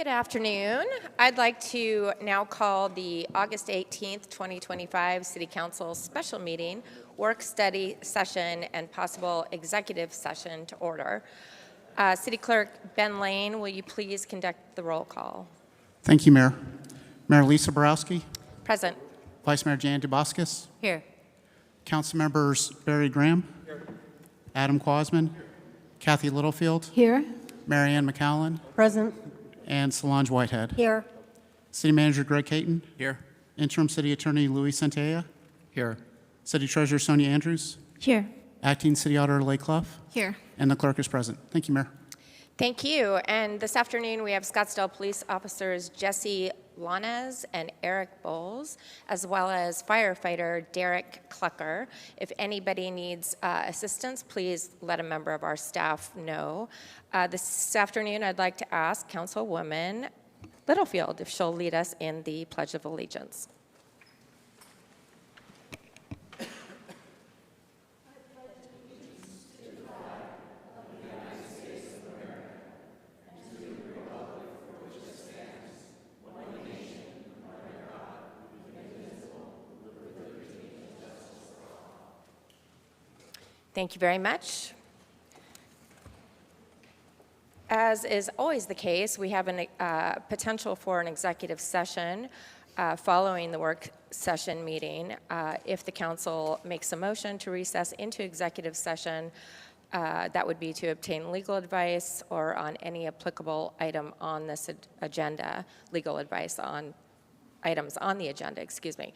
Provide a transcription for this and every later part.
Good afternoon. I'd like to now call the August 18th, 2025 City Council special meeting, work study session, and possible executive session to order. City Clerk Ben Lane, will you please conduct the roll call? Thank you, Mayor. Mayor Lisa Borowski, Present. Vice Mayor Jan Duboskus, Here. Council Members Barry Graham, Adam Quasman, Kathy Littlefield, Here. Mary Ann McCallum, Present. and Solange Whitehead. Here. City Manager Greg Caton, Here. Interim City Attorney Louis Centella, Here. City Treasurer Sonia Andrews, Here. Acting City Auditor Leigh Clough, Here. and the Clerk is present. Thank you, Mayor. Thank you. And this afternoon we have Scottsdale Police Officers Jesse Lanez and Eric Bowles, as well as firefighter Derek Clucker. If anybody needs assistance, please let a member of our staff know. This afternoon I'd like to ask Councilwoman Littlefield if she'll lead us in the Pledge of Allegiance. Thank you very much. As is always the case, we have a potential for an executive session following the work session meeting. If the council makes a motion to recess into executive session, that would be to obtain legal advice or on any applicable item on this agenda, legal advice on items on the agenda, excuse me.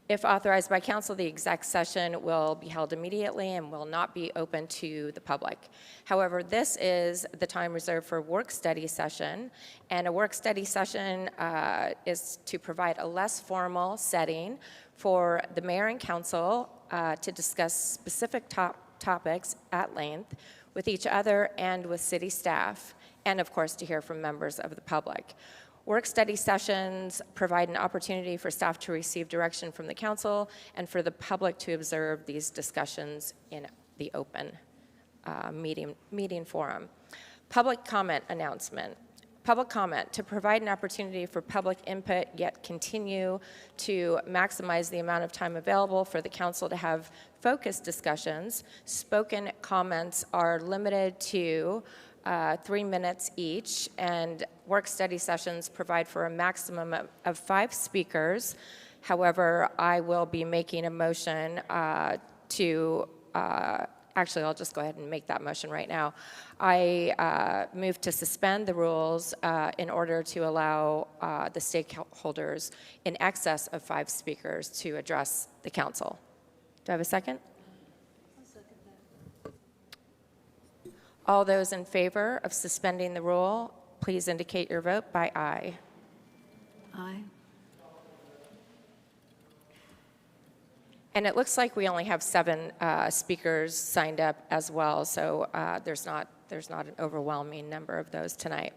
If authorized by council, the exec session will be held immediately and will not be open to the public. However, this is the time reserved for work study session, and a work study session is to provide a less formal setting for the mayor and council to discuss specific topics at length with each other and with city staff, and of course to hear from members of the public. Work study sessions provide an opportunity for staff to receive direction from the council and for the public to observe these discussions in the open meeting forum. Public comment announcement. Public comment, to provide an opportunity for public input, yet continue to maximize the amount of time available for the council to have focused discussions. Spoken comments are limited to 3 minutes each, and work study sessions provide for a maximum of 5 speakers. However, I will be making a motion actually, I'll just go ahead and make that motion right now. I move to suspend the rules in order to allow the stakeholders in excess of 5 speakers to address the council. Do I have a second? All those in favor of suspending the rule, please indicate your vote by aye. Aye. And it looks like we only have 7 speakers signed up as well, so there's not an overwhelming number of those tonight.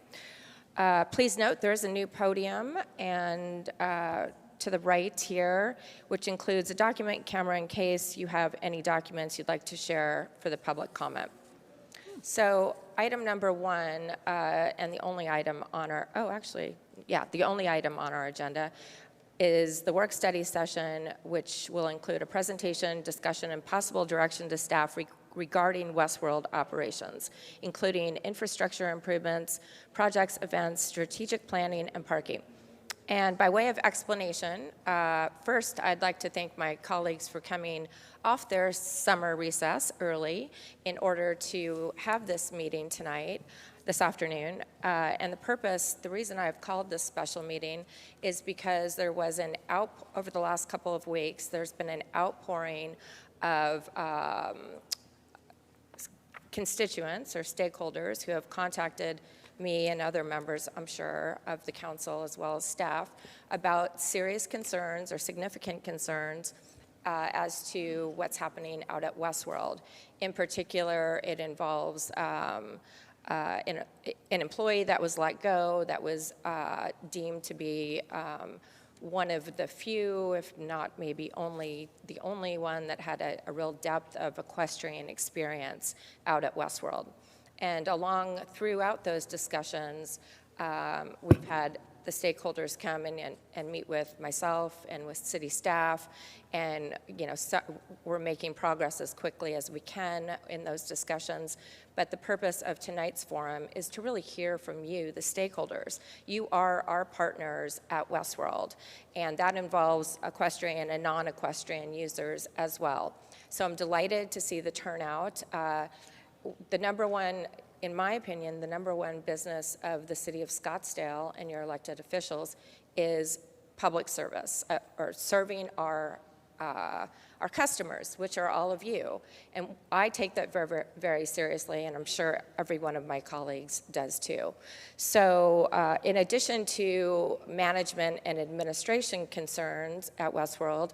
Please note there is a new podium and to the right here, which includes a document camera in case you have any documents you'd like to share for the public comment. So item number 1, and the only item on our, the only item on our agenda is the work study session, which will include a presentation, discussion, and possible direction to staff regarding Westworld operations, including infrastructure improvements, projects, events, strategic planning, and parking. And by way of explanation, first, I'd like to thank my colleagues for coming off their summer recess early in order to have this meeting tonight, this afternoon. And the reason I've called this special meeting is because there was over the last couple of weeks, there's been an outpouring of constituents or stakeholders who have contacted me and other members, I'm sure, of the council as well as staff about serious concerns or significant concerns as to what's happening out at Westworld. In particular, it involves an employee that was let go, that was deemed to be one of the few, if not maybe the only one that had a real depth of equestrian experience out at Westworld. And throughout those discussions, We've had the stakeholders come and meet with myself and with city staff, and so we're making progress as quickly as we can in those discussions. But the purpose of tonight's forum is to really hear from you, the stakeholders. You are our partners at Westworld, and that involves equestrian and non-equestrian users as well. So I'm delighted to see the turnout. The number one, in my opinion, the number one business of the city of Scottsdale and your elected officials is public service, or serving our customers, which are all of you. And I take that very, very seriously, and I'm sure every one of my colleagues does too. So in addition to management and administration concerns at Westworld,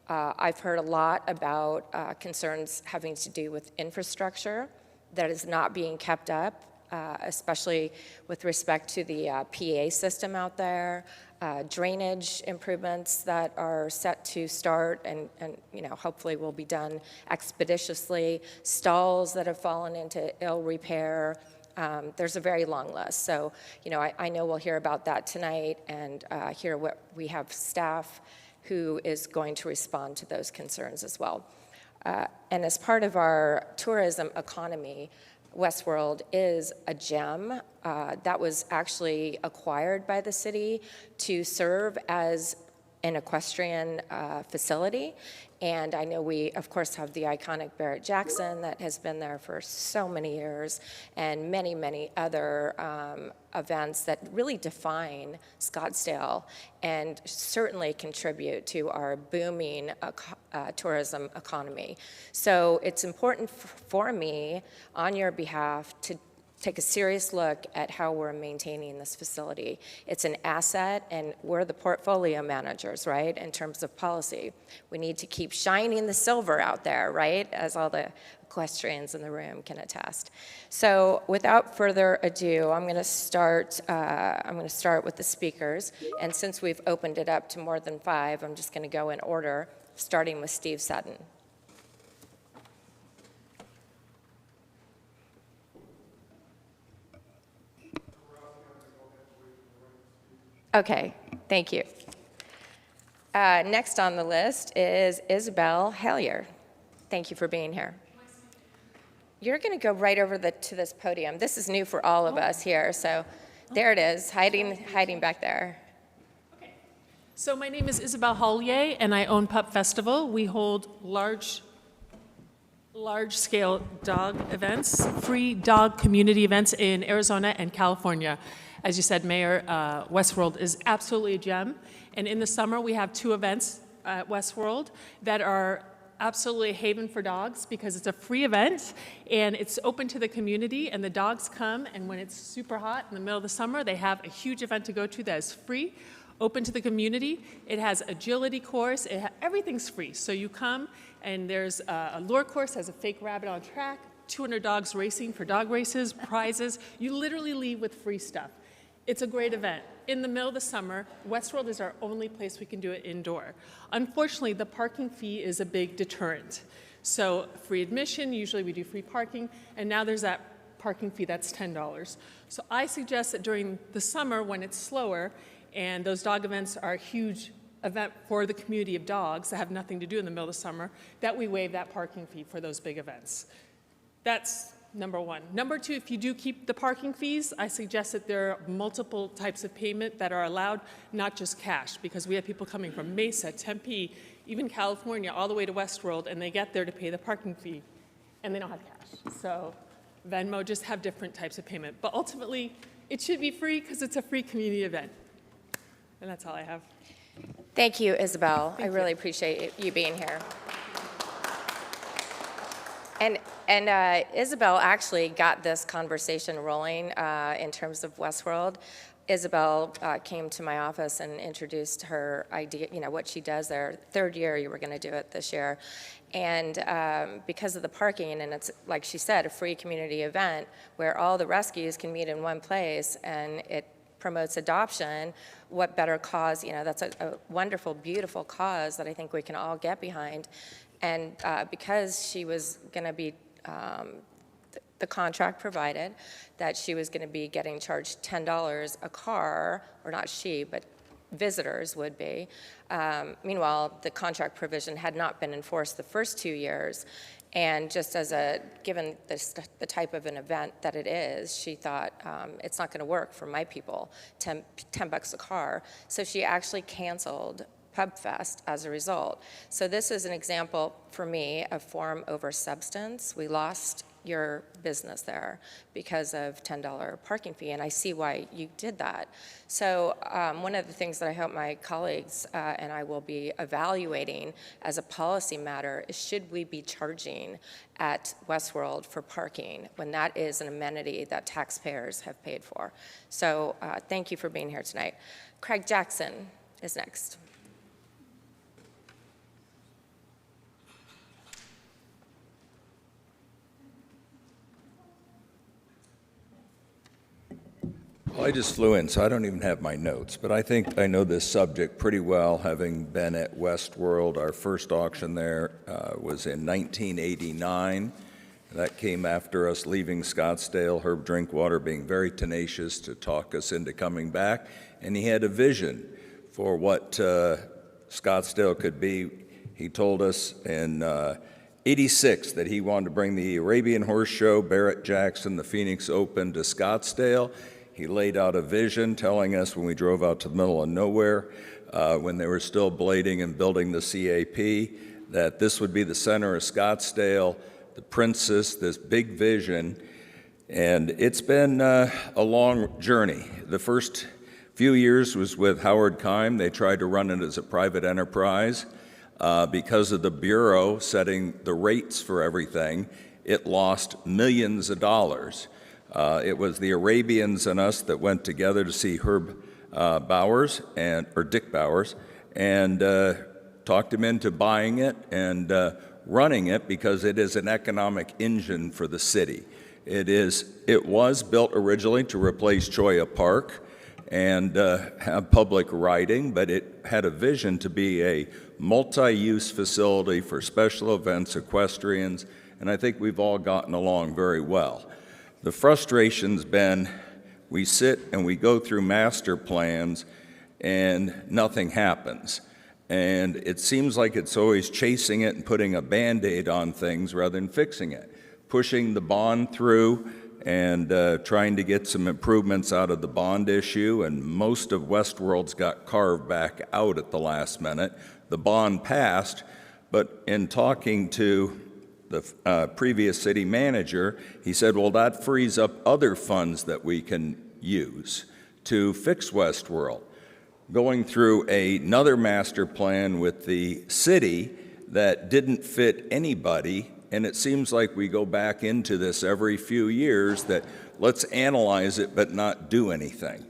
I've heard a lot about concerns having to do with infrastructure that is not being kept up, especially with respect to the PA system out there, drainage improvements that are set to start and hopefully will be done expeditiously, stalls that have fallen into ill repair. There's a very long list. So, I know we'll hear about that tonight and hear what we have staff who is going to respond to those concerns as well. And as part of our tourism economy, Westworld is a gem that was actually acquired by the city to serve as an equestrian facility. And I know we, of course, have the iconic Barrett-Jackson that has been there for so many years, and many, many other events that really define Scottsdale and certainly contribute to our booming tourism economy. So it's important for me, on your behalf, to take a serious look at how we're maintaining this facility. It's an asset, and we're the portfolio managers, right, in terms of policy. We need to keep shining the silver out there, right, as all the equestrians in the room can attest. So without further ado, I'm going to start with the speakers, and since we've opened it up to more than 5, I'm just going to go in order, starting with Steve Sutton. Okay, thank you. Next on the list is Isabel Hallier. Thank you for being here. You're going to go right over to this podium. This is new for all of us here, so there it is, hiding back there. Okay. So my name is Isabel Hallier, and I own Pup Festival. We hold large-scale dog events, free dog community events in Arizona and California. As you said, Mayor, Westworld is absolutely a gem. And in the summer, we have 2 events at Westworld that are absolutely a haven for dogs because it's a free event and it's open to the community, and the dogs come, and when it's super hot in the middle of the summer, they have a huge event to go to that is free, open to the community. It has agility course. Everything's free. So you come, and there's a lure course, has a fake rabbit on track, 200 dogs racing for dog races, prizes. You literally leave with free stuff. It's a great event. In the middle of the summer, Westworld is our only place we can do it indoor. Unfortunately, the parking fee is a big deterrent. So free admission, usually we do free parking, and now there's that parking fee that's $10. So I suggest that during the summer when it's slower, and those dog events are a huge event for the community of dogs that have nothing to do in the middle of the summer, that we waive that parking fee for those big events. That's number 1. Number 2, if you do keep the parking fees, I suggest that there are multiple types of payment that are allowed, not just cash, because we have people coming from Mesa, Tempe, even California, all the way to Westworld, and they get there to pay the parking fee, and they don't have cash. So Venmo, just have different types of payment. But ultimately, it should be free because it's a free community event. And that's all I have. Thank you, Isabel. Thank I really you. appreciate you being here. And Isabel actually got this conversation rolling in terms of Westworld. Isabel came to my office and introduced her idea, what she does there. 3rd year, you were going to do it this year. And because of the parking, and it's, like she said, a free community event where all the rescues can meet in one place, and it promotes adoption, what better cause, that's a wonderful, beautiful cause that I think we can all get behind. And because she was going to be the contract provided that she was going to be getting charged $10 a car, or not she, but visitors would be. Meanwhile, the contract provision had not been enforced the first 2 years. And just given the type of an event that it is, she thought it's not going to work for my people, 10 bucks a car. So she actually canceled PubFest as a result. So this is an example for me of form over substance. We lost your business there because of $10 parking fee, and I see why you did that. So one of the things that I hope my colleagues and I will be evaluating as a policy matter is, should we be charging at Westworld for parking when that is an amenity that taxpayers have paid for? So thank you for being here tonight. Craig Jackson is next. Well, I just flew in, so I don't even have my notes, but I think I know this subject pretty well, having been at Westworld. Our first auction there was in 1989. That came after us leaving Scottsdale, Herb Drinkwater being very tenacious to talk us into coming back, and he had a vision for what Scottsdale could be. He told us in '86 that he wanted to bring the Arabian Horse Show, Barrett Jackson, the Phoenix Open to Scottsdale. He laid out a vision telling us when we drove out to the middle of nowhere, when they were still blading and building the CAP, that this would be the center of Scottsdale, the Princess, this big vision. And it's been a long journey. The first few years was with Howard Keim. They tried to run it as a private enterprise. Because of the Bureau setting the rates for everything, it lost millions of dollars. It was the Arabians and us that went together to see Herb Bowers, or Dick Bowers, and talked him into buying it and running it because it is an economic engine for the city. It was built originally to replace Cholla Park and have public riding, but it had a vision to be a multi-use facility for special events, equestrians, and I think we've all gotten along very well. The frustration's been, we sit and we go through master plans and nothing happens. And it seems like it's always chasing it and putting a Band-Aid on things rather than fixing it. Pushing the bond through and trying to get some improvements out of the bond issue, and most of Westworld's got carved back out at the last minute. The bond passed, but in talking to the previous city manager, he said, well, that frees up other funds that we can use to fix Westworld. Going through another master plan with the city that didn't fit anybody, and it seems like we go back into this every few years that let's analyze it but not do anything.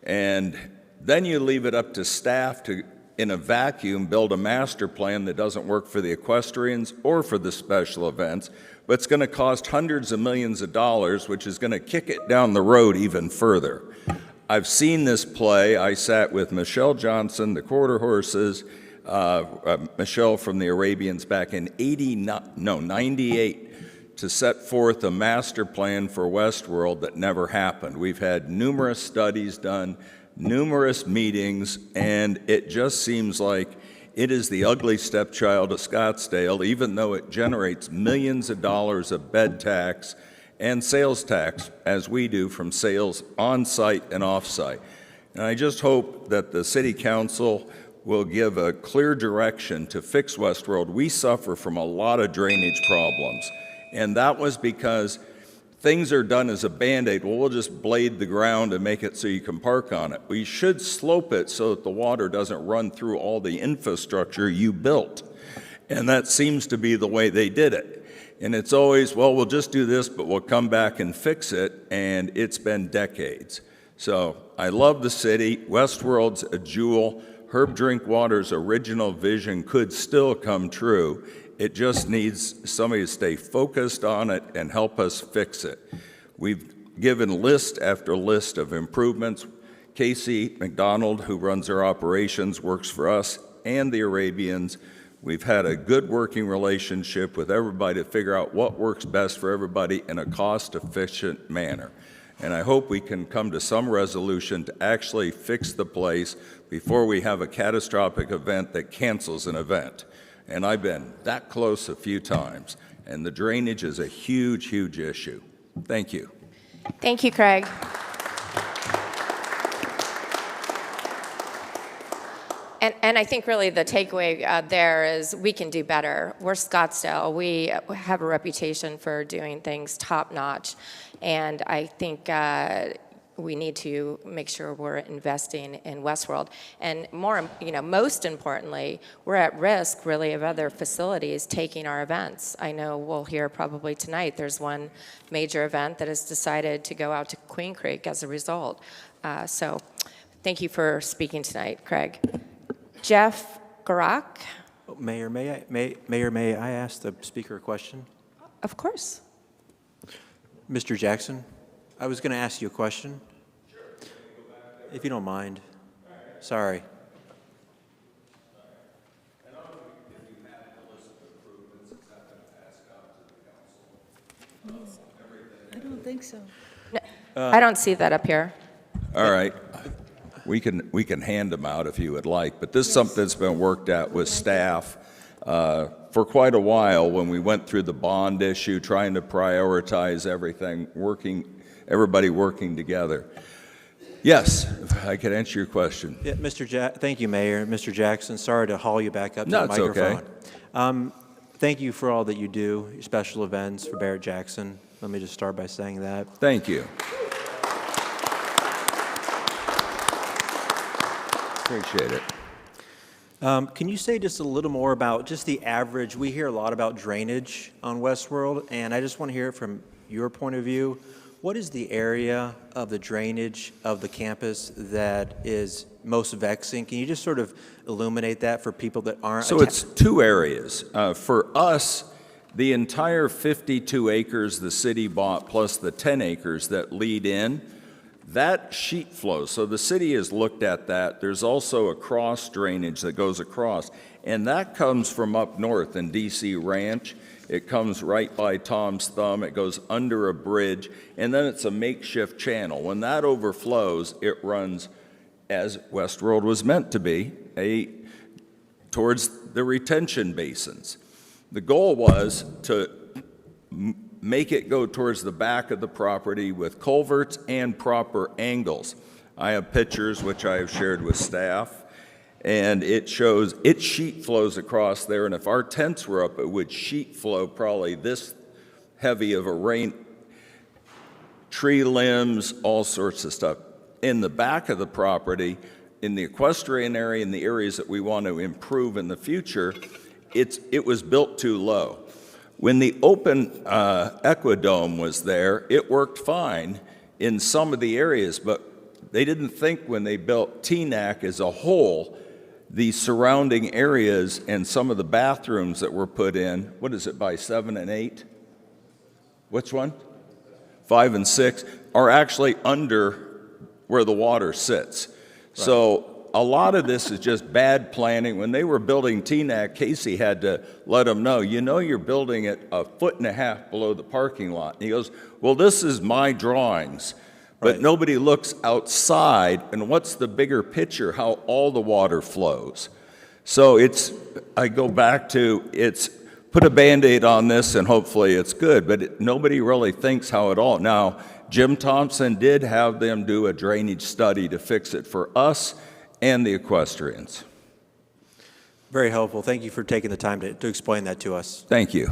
And then you leave it up to staff to, in a vacuum, build a master plan that doesn't work for the equestrians or for the special events, but it's going to cost hundreds of millions of dollars, which is going to kick it down the road even further. I've seen this play. I sat with Michelle Johnson, the Quarter Horses, Michelle from the Arabians back in 98 to set forth a master plan for Westworld that never happened. We've had numerous studies done, numerous meetings, and it just seems like it is the ugly stepchild of Scottsdale, even though it generates millions of dollars of bed tax and sales tax, as we do from sales on-site and off-site. And I just hope that the City Council will give a clear direction to fix Westworld. We suffer from a lot of drainage problems, and that was because things are done as a Band-Aid. Well, we'll just blade the ground and make it so you can park on it. We should slope it so that the water doesn't run through all the infrastructure you built. And that seems to be the way they did it. And it's always, well, we'll just do this, but we'll come back and fix it, and it's been decades. So I love the city. Westworld's a jewel. Herb Drinkwater's original vision could still come true. It just needs somebody to stay focused on it and help us fix it. We've given list after list of improvements. Casey McDonald, who runs our operations, works for us and the Arabians. We've had a good working relationship with everybody to figure out what works best for everybody in a cost-efficient manner. And I hope we can come to some resolution to actually fix the place before we have a catastrophic event that cancels an event. And I've been that close a few times, and the drainage is a huge, huge issue. Thank you. Thank you, Craig. And I think really the takeaway there is we can do better. We're Scottsdale. We have a reputation for doing things top-notch, and I think we need to make sure we're investing in Westworld. And most importantly, we're at risk really of other facilities taking our events. I know we'll hear probably tonight there's one major event that has decided to go out to Queen Creek as a result. So thank you for speaking tonight, Craig. Jeff Garak? Mayor, may I ask the speaker a question? Of course. Mr. Jackson, I was going to ask you a question. Sure. If you don't mind. Sorry. I don't think so. I don't see that up here. All right. We can hand them out if you would like, but this is something that's been worked out with staff for quite a while when we went through the bond issue, trying to prioritize everything, everybody working together. Yes, if I could answer your question. Yeah, thank you, Mayor. Mr. Jackson, sorry to haul you back up to the it's microphone. okay. Thank you for all that you do, your special events for Barrett Jackson. Let me just start by saying that. Thank you. Appreciate it. Can you say just a little more about just the average? We hear a lot about drainage on Westworld, and I just want to hear it from your point of view. What is the area of the drainage of the campus that is most vexing? Can you just sort of illuminate that for people that aren't? So it's two areas. For us, the entire 52 acres the city bought plus the 10 acres that lead in, that sheet flows. So the city has looked at that. There's also a cross drainage that goes across, and that comes from up north in DC Ranch. It comes right by Tom's Thumb. It goes under a bridge, and then it's a makeshift channel. When that overflows, it runs, as Westworld was meant to be, towards the retention basins. The goal was to make it go towards the back of the property with culverts and proper angles. I have pictures which I have shared with staff, and it shows it sheet flows across there, and if our tents were up, it would sheet flow probably this heavy of a rain, tree limbs, all sorts of stuff. In the back of the property, in the equestrian area, in the areas that we want to improve in the future, it was built too low. When the open Equidome was there, it worked fine in some of the areas, but they didn't think when they built TNAC as a whole, the surrounding areas and some of the bathrooms that were put in, what is it, by 7 and 8? Which one? 5 and 6 are actually under where the water sits. Right. So a lot of this is just bad planning. When they were building TNAC, Casey had to let them know, you're building it 1.5 feet below the parking lot. And he goes, well, this is my drawings. But nobody looks outside, and what's the bigger picture, how all the water flows. So I go back to, put a Band-Aid on this and hopefully it's good, but nobody really thinks how it all. Now, Jim Thompson did have them do a drainage study to fix it for us and the equestrians. Very helpful. Thank you for taking the time to explain that to us. Thank you.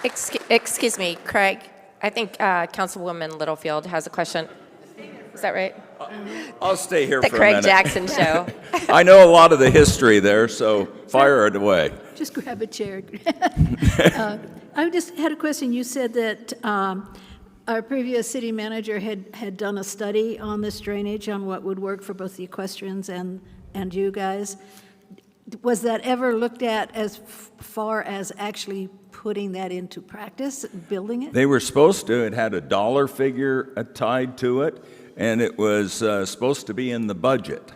Excuse me, Craig. I think Councilwoman Littlefield has a question. Is that right? I'll stay here The for a Craig minute. Jackson Show. I know a lot of the history there, so fire it away. Just grab a chair. I just had a question. You said that our previous city manager had done a study on this drainage, on what would work for both the equestrians and you guys. Was that ever looked at as far as actually putting that into practice, building it? They were supposed to. It had a dollar figure tied to it, and it was supposed to be in the budget.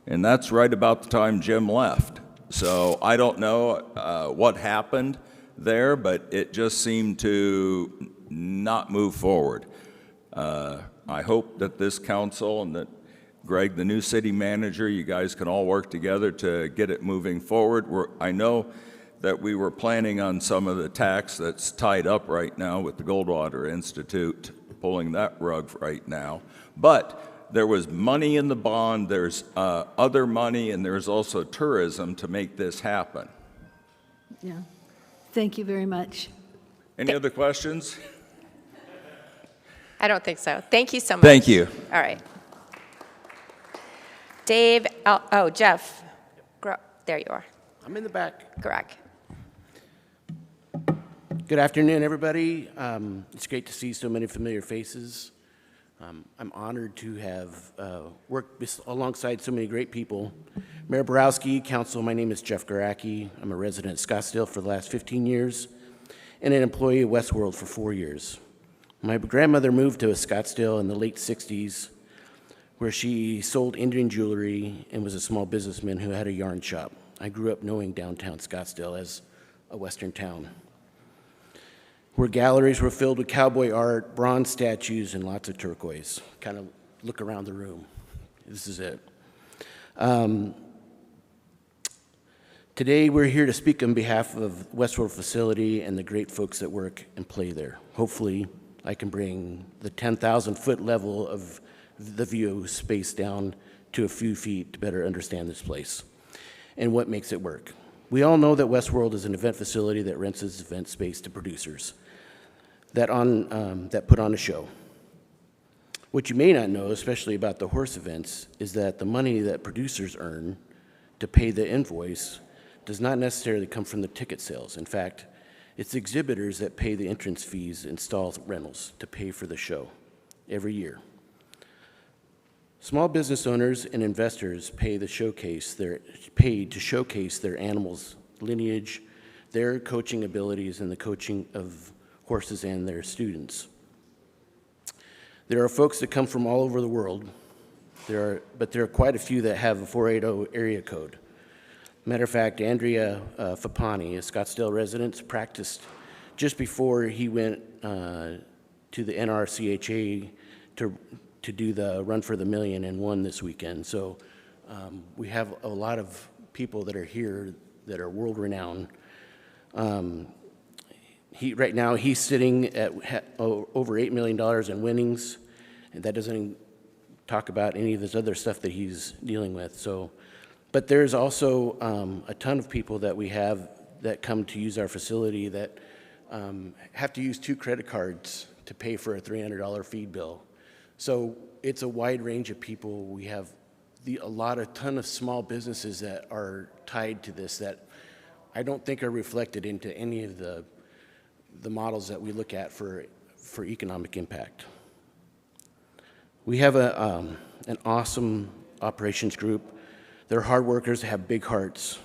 and that's right about the time Jim left. So I don't know what happened there, but it just seemed to not move forward. I hope that this council and that Greg, the new city manager, you guys can all work together to get it moving forward. I know that we were planning on some of the tax that's tied up right now with the Goldwater Institute, pulling that rug right now. But there was money in the bond, there's other money, and there's also tourism to make this happen. Yeah. Thank you very much. Any other questions? I don't think so. Thank you so much. Thank you. All right. Dave, Jeff. There you are. I'm in the back. Greg. Good afternoon, everybody. It's great to see so many familiar faces. I'm honored to have worked alongside so many great people. Mayor Borowski, Council, my name is Jeff Garacki. I'm a resident of Scottsdale for the last 15 years and an employee of Westworld for 4 years. My grandmother moved to Scottsdale in the late 60s, where she sold Indian jewelry and was a small businessman who had a yarn shop. I grew up knowing downtown Scottsdale as a Western town, where galleries were filled with cowboy art, bronze statues, and lots of turquoise. Kind of look around the room. This is it. Today, we're here to speak on behalf of Westworld facility and the great folks that work and play there. Hopefully, I can bring the 10,000-foot level of the view space down to a few feet to better understand this place and what makes it work. We all know that Westworld is an event facility that rents its event space to producers that put on a show. What you may not know, especially about the horse events, is that the money that producers earn to pay the invoice does not necessarily come from the ticket sales. In fact, it's exhibitors that pay the entrance fees and stall rentals to pay for the show every year. Small business owners and investors pay to showcase their animals' lineage, their coaching abilities, and the coaching of horses and their students. There are folks that come from all over the world, but there are quite a few that have a 480 area code. Matter of fact, Andrea Fapani, a Scottsdale resident, practiced just before he went to the NRCHA to do the Run for the Million and won this weekend. So we have a lot of people that are here that are world-renowned. Right now, he's sitting at over $8 million in winnings, and that doesn't even talk about any of this other stuff that he's dealing with. So, but there's also a ton of people that we have that come to use our facility that have to use 2 credit cards to pay for a $300 feed bill. So it's a wide range of people. We have a ton of small businesses that are tied to this that I don't think are reflected into any of the models that we look at for economic impact. We have an awesome operations group. They're hard workers, have big hearts.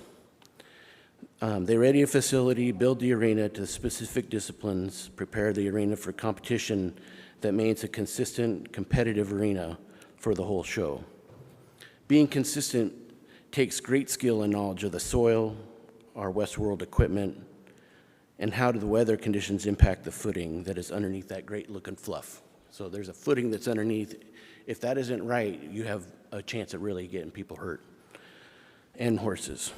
They ready a facility, build the arena to specific disciplines, prepare the arena for competition that means a consistent, competitive arena for the whole show. Being consistent takes great skill and knowledge of the soil, our Westworld equipment, and how do the weather conditions impact the footing that is underneath that great looking fluff. So there's a footing that's underneath. If that isn't right, you have a chance of really getting people hurt, and horses.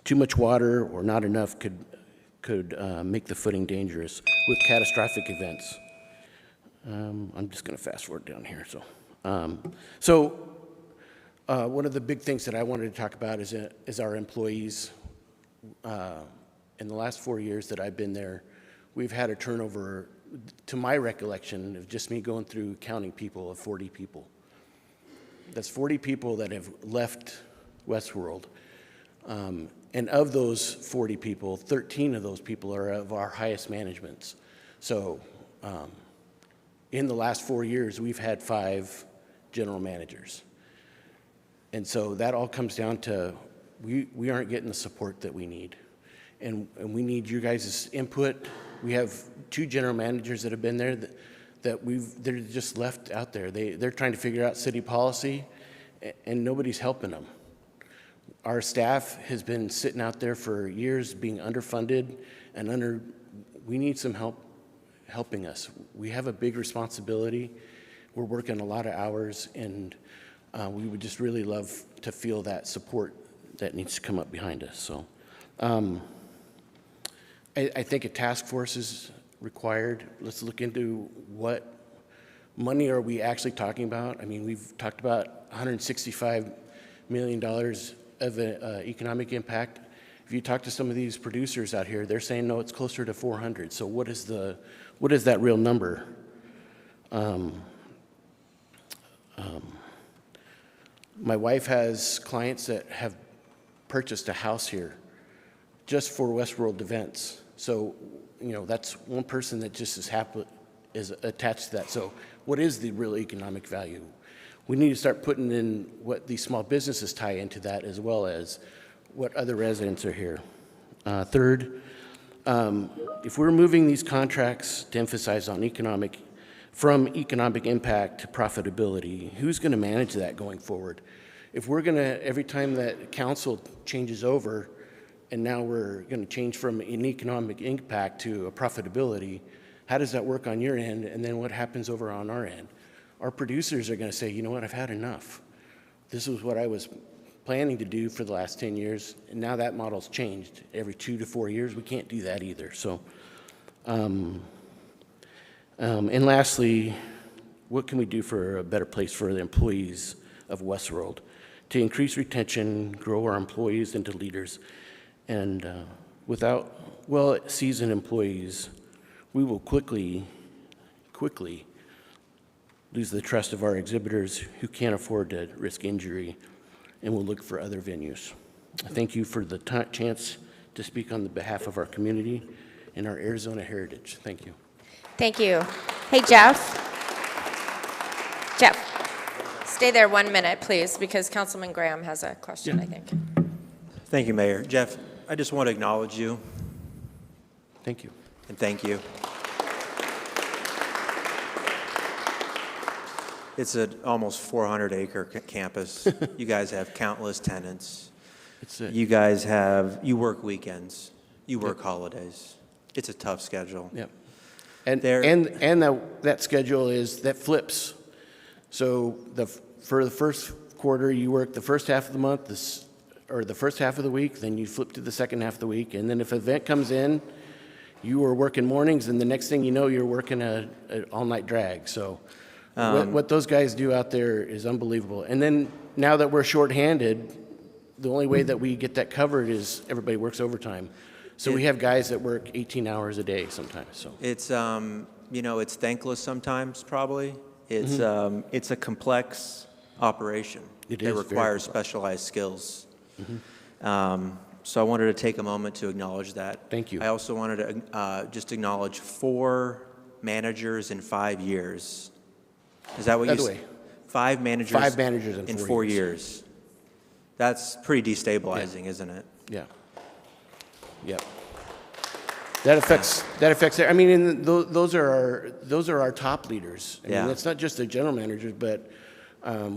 Too much water or not enough could make the footing dangerous with catastrophic events. I'm just going to fast forward down here. One of the big things that I wanted to talk about is our employees. In the last 4 years that I've been there, we've had a turnover, to my recollection, of just me going through counting people, of 40 people. That's 40 people that have left Westworld. And of those 40 people, 13 of those people are of our highest managements. So in the last 4 years, we've had 5 general managers. And so that all comes down to we aren't getting the support that we need. And we need you guys' input. We have 2 general managers that have been there. that they're just left out there. They're trying to figure out city policy, and nobody's helping them. Our staff has been sitting out there for years being underfunded and we need some help helping us. We have a big responsibility. We're working a lot of hours, and we would just really love to feel that support that needs to come up behind us. So I think a task force is required. Let's look into what money are we actually talking about. I mean, we've talked about $165 million of economic impact. If you talk to some of these producers out here, they're saying, no, it's closer to 400. So what is that real number? My wife has clients that have purchased a house here just for Westworld events. So, that's one person that just is attached to that. So what is the real economic value? We need to start putting in what these small businesses tie into that, as well as what other residents are here. Third, if we're moving these contracts to emphasize on from economic impact to profitability, who's going to manage that going forward? If we're going to, every time that council changes over, and now we're going to change from an economic impact to a profitability, how does that work on your end? And then what happens over on our end? Our producers are going to say, you know what, I've had enough. This is what I was planning to do for the last 10 years, and now that model's changed. Every 2 to 4 years, we can't do that either. So, and lastly, what can we do for a better place for the employees of Westworld to increase retention, grow our employees into leaders? And without well-seasoned employees, we will quickly lose the trust of our exhibitors who can't afford to risk injury, and will look for other venues. Thank you for the chance to speak on the behalf of our community and our Arizona heritage. Thank you. Thank you. Hey, Jeff. Jeff, stay there 1 minute, please, because Councilman Graham has a question, I think. Thank you, Mayor. Jeff, I just want to acknowledge you, Thank you. and thank you. It's an almost 400-acre campus. You guys have countless tenants. You work weekends. You work holidays. It's a tough schedule. Yep. And that schedule that flips. So for the first quarter, you work the first half of the month, or the first half of the week, then you flip to the second half of the week, and then if an event comes in, you are working mornings, and the next thing you know, you're working an all-night drag. So what those guys do out there is unbelievable. And then now that we're shorthanded, the only way that we get that covered is everybody works overtime. So we have guys that work 18 hours a day sometimes. So it's it's thankless sometimes. Probably it's a complex operation that requires specialized skills. So I wanted to take a moment to acknowledge that. Thank you. I also wanted to just acknowledge 4 managers in 5 years. Is that what By you the said? way, 5 managers. 5 managers in 4 years. That's pretty destabilizing, isn't it? Yeah. Yep. That affects. I mean, and those are our top leaders. I mean, it's not just the general managers, but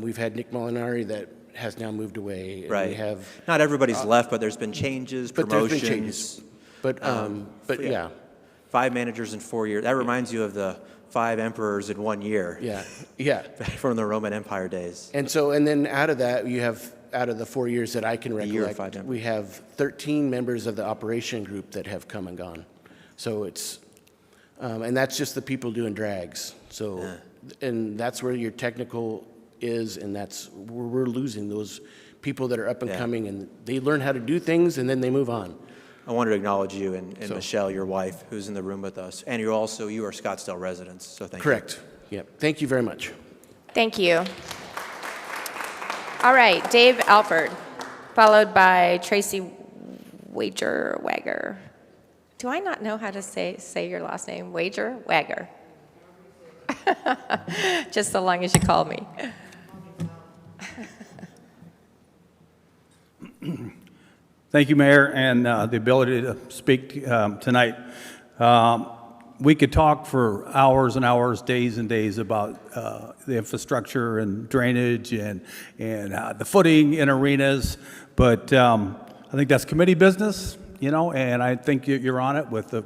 we've had Nick Molinari that has now moved away. And Right. We have. Not everybody's left, but there's been changes, But promotions. there's been changes. But yeah. 5 managers in 4 years. That reminds you of the 5 emperors in 1 year. Yeah. From the Roman Empire days. And then out of that, you have, out of the 4 years that I can year of recollect, 5 we have 13 members of the operation group that have come and gone. So it's, and that's just the people doing drags. So, and that's where your technical is, and that's where we're losing those people that are up and coming, and they learn how to do things, and then they move on. I wanted to acknowledge you and Michelle, your wife, who's in the room with us. And you are Scottsdale residents, so thank you. Correct. Yep. Thank you very much. Thank you. All right, Dave Alford, followed by Tracy Wagger. Do I not know how to say your last name? Wagger? Just so long as you call me. Thank you, Mayor, and the ability to speak tonight. we could talk for hours and hours, days and days about the infrastructure and drainage and the footing in arenas, but I think that's committee business, and I think you're on it with the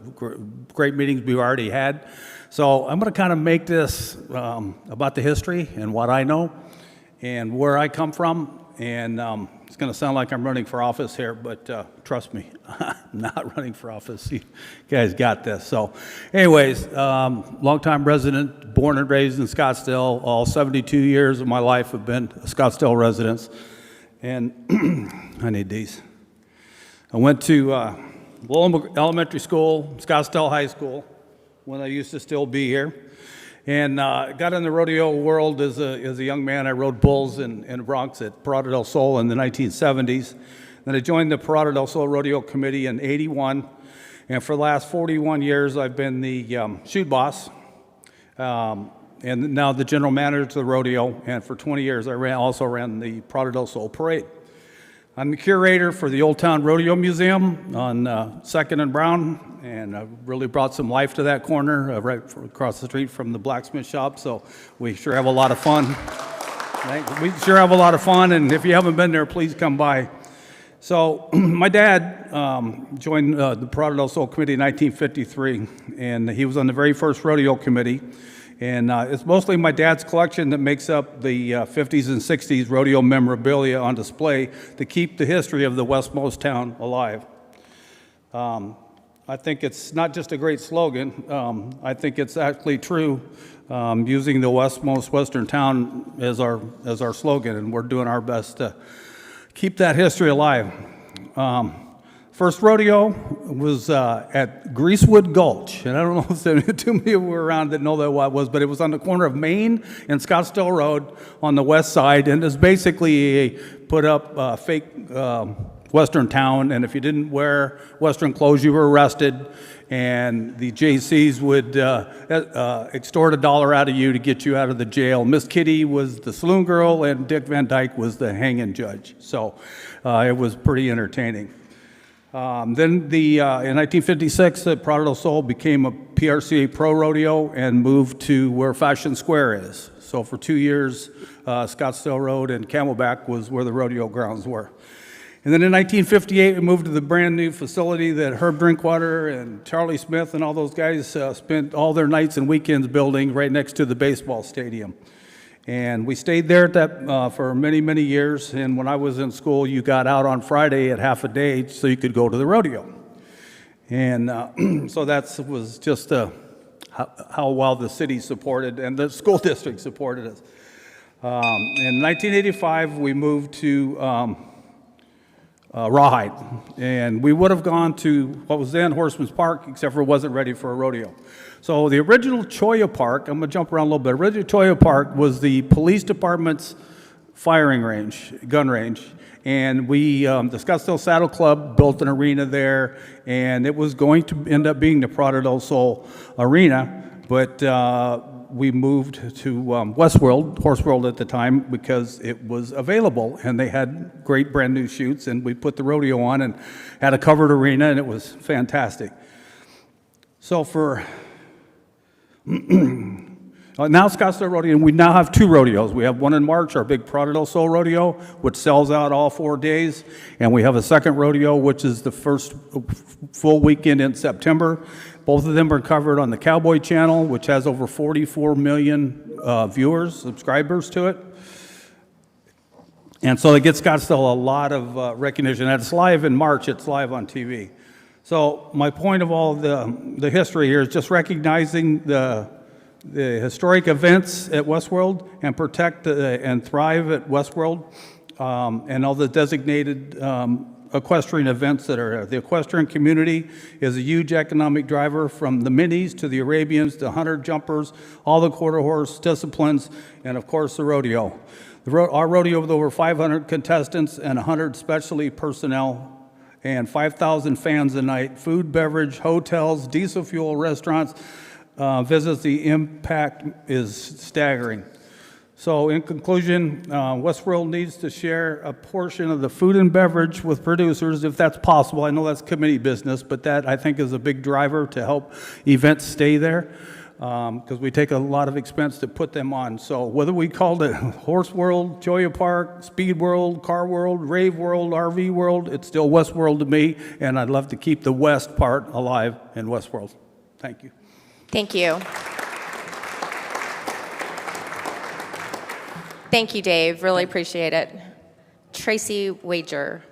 great meetings we've already had. So I'm going to kind of make this about the history and what I know and where I come from, and it's going to sound like I'm running for office here, but trust me, I'm not running for office. You guys got this. So anyways, longtime resident, born and raised in Scottsdale. All 72 years of my life have been Scottsdale residents. And I need these. I went to Lowell Elementary School, Scottsdale High School, when I used to still be here. And got in the rodeo world as a young man. I rode bulls in the Bronx at Parada del Sol in the 1970s. Then I joined the Parada del Sol Rodeo Committee in '81. And for the last 41 years, I've been the shoot boss and now the general manager of the rodeo. And for 20 years, I also ran the Parada del Sol Parade. I'm the curator for the Old Town Rodeo Museum on 2nd and Brown, and I've really brought some life to that corner right across the street from the blacksmith shop, so we sure have a lot of fun. We sure have a lot of fun, and if you haven't been there, please come by. So my dad joined the Parada del Sol Committee in 1953, and he was on the very first rodeo committee. And it's mostly my dad's collection that makes up the 50s and 60s rodeo memorabilia on display to keep the history of the westmost town alive. I think it's not just a great slogan. I think it's actually true, using the westmost western town as our slogan, and we're doing our best to keep that history alive. First rodeo was at Greasewood Gulch, and I don't know if there too many of you were around that know that what it was, but it was on the corner of Main and Scottsdale Road on the west side, and it's basically a put up fake Western town, and if you didn't wear Western clothes, you were arrested, and the JCs would extort $1 out of you to get you out of the jail. Miss Kitty was the saloon girl, and Dick Van Dyke was the hanging judge, so it was pretty entertaining. Then in 1956, Parada del Sol became a PRCA Pro Rodeo and moved to where Fashion Square is. So for 2 years, Scottsdale Road and Camelback was where the rodeo grounds were. And then in 1958, we moved to the brand new facility that Herb Drinkwater and Charlie Smith and all those guys spent all their nights and weekends building right next to the baseball stadium. And we stayed there at that for many, many years. And when I was in school, you got out on Friday at half a day so you could go to the rodeo. And so that was just how well the city supported and the school district supported us. In 1985, we moved to Rawhide. And we would have gone to what was then Horseman's Park, except for it wasn't ready for a rodeo. So the original Cholla Park, I'm going to jump around a little bit. Original Cholla Park was the police department's firing range, gun range. And we, the Scottsdale Saddle Club built an arena there, and it was going to end up being the Parada del Sol Arena, but we moved to Westworld, Horse World at the time, because it was available, and they had great brand new shoots, and we put the rodeo on and had a covered arena, and it was fantastic. So for now Scottsdale Rodeo, and we now have 2 rodeos. We have one in March, our big Parada del Sol rodeo, which sells out all 4 days, and we have a second rodeo, which is the first full weekend in September. Both of them are covered on the Cowboy Channel, which has over 44 million viewers, subscribers to it. And so it gets Scottsdale a lot of recognition. And it's live in March, it's live on TV. So my point of all the history here is just recognizing the historic events at Westworld and protect and thrive at Westworld and all the designated equestrian events that are there. The equestrian community is a huge economic driver, from the minis to the Arabians to hunter jumpers, all the quarter horse disciplines, and of course the rodeo. Our rodeo with over 500 contestants and 100 specialty personnel and 5,000 fans a night, food, beverage, hotels, diesel fuel, restaurants, visits. The impact is staggering. So in conclusion, Westworld needs to share a portion of the food and beverage with producers if that's possible. I know that's committee business, but that I think is a big driver to help events stay there because we take a lot of expense to put them on. So whether we called it Horse World, Joya Park, Speed World, Car World, Rave World, RV World, it's still Westworld to me, and I'd love to keep the West part alive in Westworld. Thank you. Thank you. Thank you, Dave. Really appreciate it. Tracy Wager.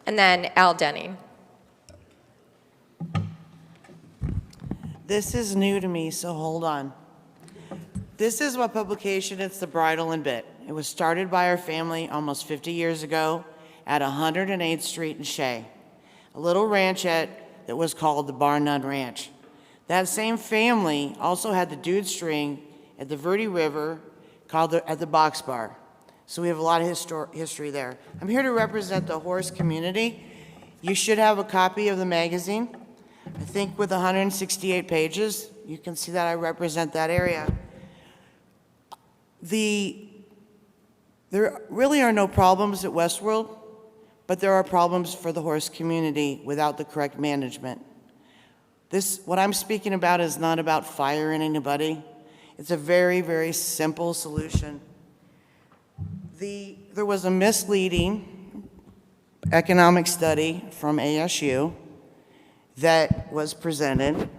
And then Al Denning. This is new to me, so hold on. This is my publication. It's The Bridle and Bit. It was started by our family almost 50 years ago at 108th Street in Shea, a little ranchette that was called the Bar None Ranch. That same family also had the dude string at the Verde River called at the Box Bar. So we have a lot of history there. I'm here to represent the horse community. You should have a copy of the magazine. I think with 168 pages, you can see that I represent that area. There really are no problems at Westworld, but there are problems for the horse community without the correct management. What I'm speaking about is not about firing anybody. It's a very, very simple solution. There was a misleading economic study from ASU that was presented,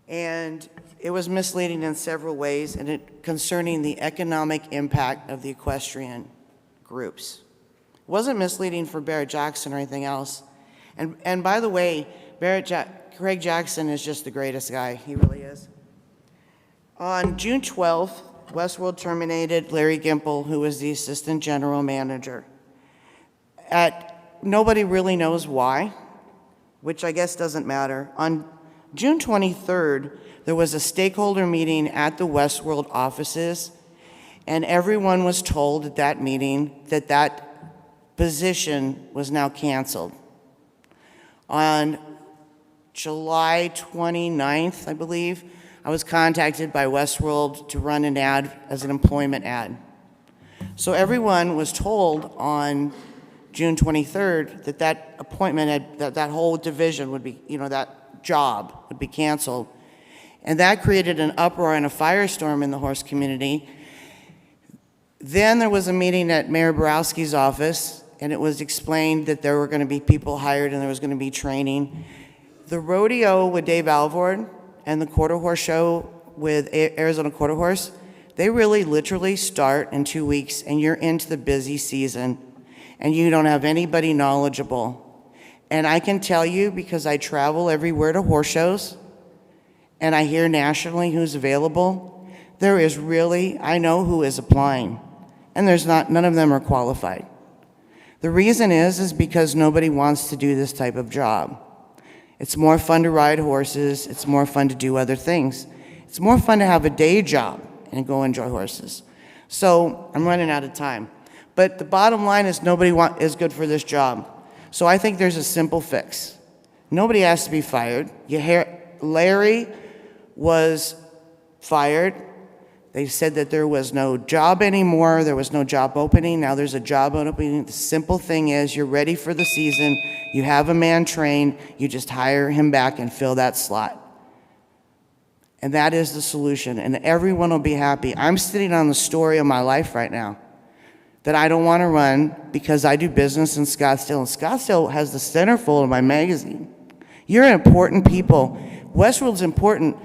and it was misleading in several ways, and concerning the economic impact of the equestrian groups. It wasn't misleading for Barrett-Jackson or anything else. And by the way, Craig Jackson is just the greatest guy. He really is. On June 12th, Westworld terminated Larry Gimple, who was the assistant general manager. Nobody really knows why, which I guess doesn't matter. On June 23rd, there was a stakeholder meeting at the Westworld offices, and everyone was told at that meeting that that position was now canceled. On July 29th, I believe, I was contacted by Westworld to run an ad as an employment ad. So everyone was told on June 23rd that that appointment, that whole division would be, that job would be canceled. And that created an uproar and a firestorm in the horse community. Then there was a meeting at Mayor Borowski's office, and it was explained that there were going to be people hired and there was going to be training. The rodeo with Dave Alvord and the quarter horse show with Arizona Quarter Horse, they really literally start in 2 weeks, and you're into the busy season, and you don't have anybody knowledgeable. And I can tell you, because I travel everywhere to horse shows, and I hear nationally who's available, there is really, I know who is applying, and none of them are qualified. The reason is because nobody wants to do this type of job. It's more fun to ride horses. It's more fun to do other things. It's more fun to have a day job and go enjoy horses. So I'm running out of time. But the bottom line is nobody is good for this job. So I think there's a simple fix. Nobody has to be fired. Larry was fired. They said that there was no job anymore. There was no job opening. Now there's a job opening. The simple thing is you're ready for the season. You have a man trained. You just hire him back and fill that slot. And that is the solution. And everyone will be happy. I'm sitting on the story of my life right now that I don't want to run because I do business in Scottsdale. And Scottsdale has the centerfold of my magazine. You're important people. Westworld's important.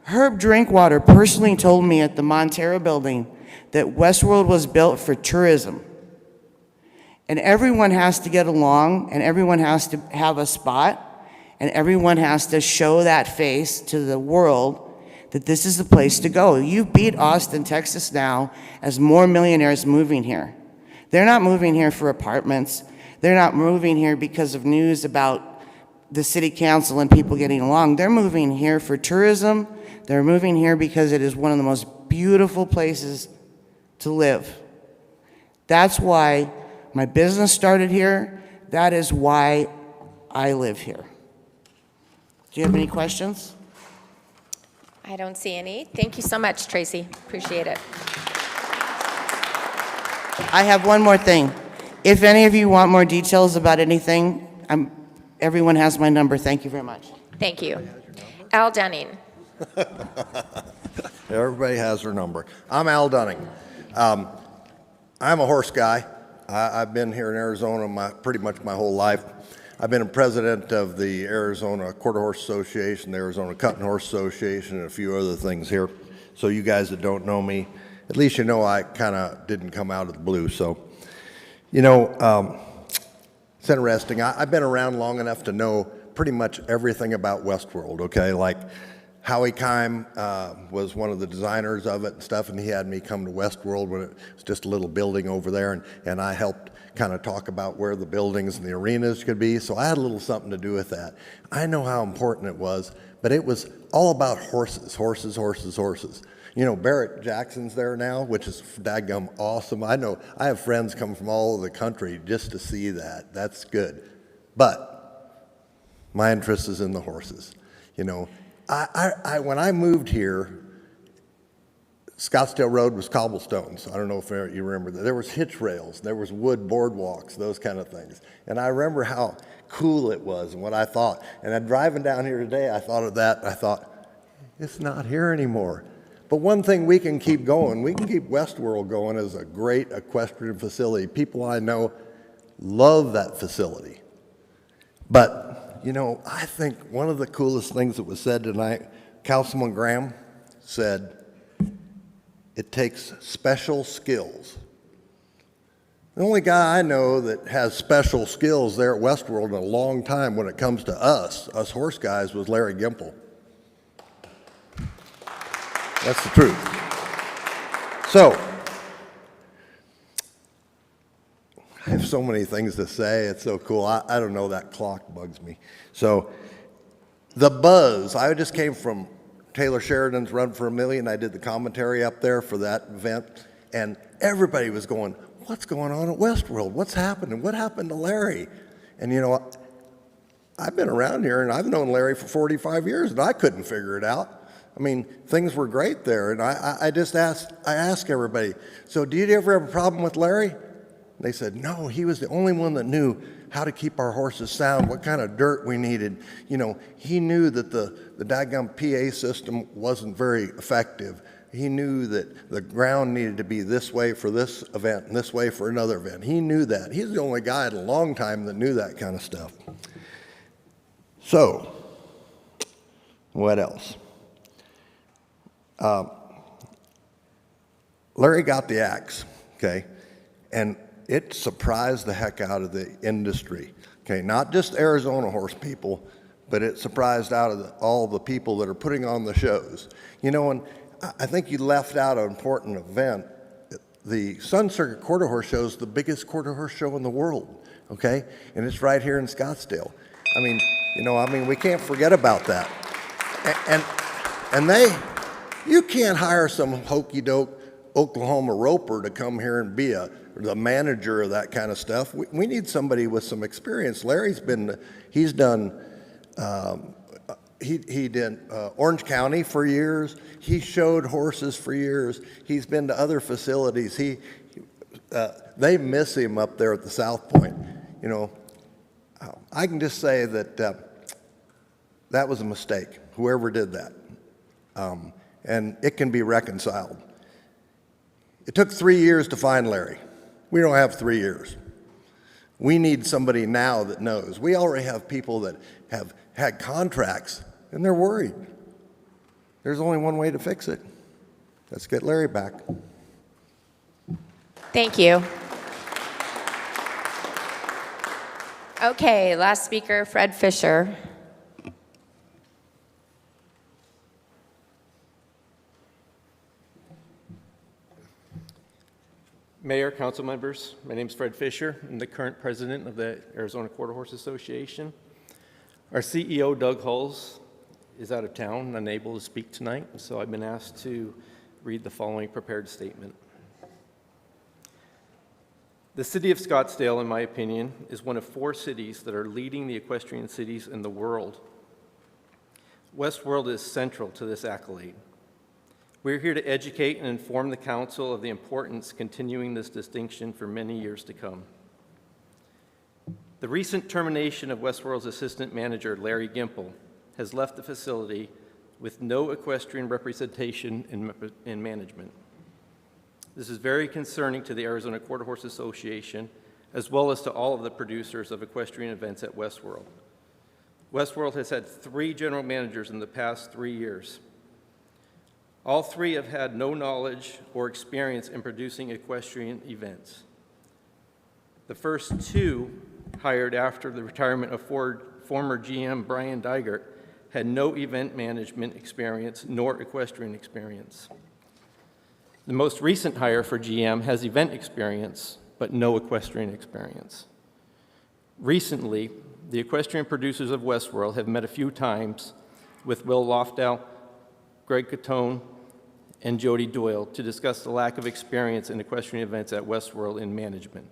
Herb Drinkwater personally told me at the Montero building that Westworld was built for tourism. And everyone has to get along, and everyone has to have a spot, and everyone has to show that face to the world that this is the place to go. You beat Austin, Texas now as more millionaires moving here. They're not moving here for apartments. They're not moving here because of news about the city council and people getting along. They're moving here for tourism. They're moving here because it is one of the most beautiful places to live. That's why my business started here. That is why I live here. Do you have any questions? I don't see any. Thank you so much, Tracy. Appreciate it. I have one more thing. If any of you want more details about anything, everyone has my number. Thank you very much. Thank you. Al Dunning. Everybody has her number. I'm Al Dunning. I'm a horse guy. I've been here in Arizona pretty much my whole life. I've been a president of the Arizona Quarter Horse Association, the Arizona Cutting Horse Association, and a few other things here. So you guys that don't know me, at least you know I kind of didn't come out of the blue. So, you know, it's interesting. I've been around long enough to know pretty much everything about Westworld, okay? Like Howie Kime was one of the designers of it and stuff, and he had me come to Westworld when it was just a little building over there, and I helped kind of talk about where the buildings and the arenas could be, so I had a little something to do with that. I know how important it was, but it was all about horses, horses, horses, horses. You know, Barrett Jackson's there now, which is daggum awesome. I know I have friends come from all over the country just to see that. That's good. But my interest is in the horses. You know, when I moved here, Scottsdale Road was cobblestones. I don't know if you remember that. There was hitch rails, there was wood boardwalks, those kind of things. And I remember how cool it was and what I thought. And then driving down here today, I thought of that. I thought, it's not here anymore. But one thing we can keep going, we can keep Westworld going as a great equestrian facility. People I know love that facility. But, you know, I think one of the coolest things that was said tonight, Councilman Graham said, it takes special skills. The only guy I know that has special skills there at Westworld in a long time when it comes to us horse guys, was Larry Gimple. That's the truth. So, I have so many things to say. It's so cool. I don't know, that clock bugs me. So, the buzz. I just came from Taylor Sheridan's Run for a Million. I did the commentary up there for that event, and everybody was going, what's going on at Westworld? What's happening? What happened to Larry? And you know, I've been around here, and I've known Larry for 45 years, and I couldn't figure it out. I mean, things were great there, and I asked everybody, so did you ever have a problem with Larry? They said, no, he was the only one that knew how to keep our horses sound, what kind of dirt we needed. You know, he knew that the daggum PA system wasn't very effective. He knew that the ground needed to be this way for this event and this way for another event. He knew that. He's the only guy in a long time that knew that kind of stuff. So, what else? Larry got the axe, okay, and it surprised the heck out of the industry, okay, not just Arizona horse people, but it surprised out of all the people that are putting on the shows. You know, and I think you left out an important event. The Sun Circuit Quarter Horse Show is the biggest quarter horse show in the world, okay, and it's right here in Scottsdale. I mean, you know, we can't forget about that. And you can't hire some hokey-doke Oklahoma roper to come here and be the manager of that kind of stuff. We need somebody with some experience. Larry's done Orange County for years. He showed horses for years. He's been to other facilities. They miss him up there at the South Point. You know, I can just say that that was a mistake, whoever did that. And it can be reconciled. It took 3 years to find Larry. We don't have 3 years. We need somebody now that knows. We already have people that have had contracts, and they're worried. There's only one way to fix it. Let's get Larry back. Thank you. Okay, last speaker, Fred Fisher. Mayor, council members, my name is Fred Fisher. I'm the current president of the Arizona Quarter Horse Association. Our CEO, Doug Hulls, is out of town and unable to speak tonight, so I've been asked to read the following prepared statement. The city of Scottsdale, in my opinion, is one of 4 cities that are leading the equestrian cities in the world. Westworld is central to this accolade. We're here to educate and inform the council of the importance of continuing this distinction for many years to come. The recent termination of Westworld's assistant manager, Larry Gimple, has left the facility with no equestrian representation in management. This is very concerning to the Arizona Quarter Horse Association, as well as to all of the producers of equestrian events at Westworld. Westworld has had 3 general managers in the past 3 years. All 3 have had no knowledge or experience in producing equestrian events. The first 2, hired after the retirement of former GM Brian Dygert, had no event management experience nor equestrian experience. The most recent hire for GM has event experience, but no equestrian experience. Recently, the equestrian producers of Westworld have met a few times with Will Lofdow, Greg Catone, and Jody Doyle to discuss the lack of experience in equestrian events at Westworld in management.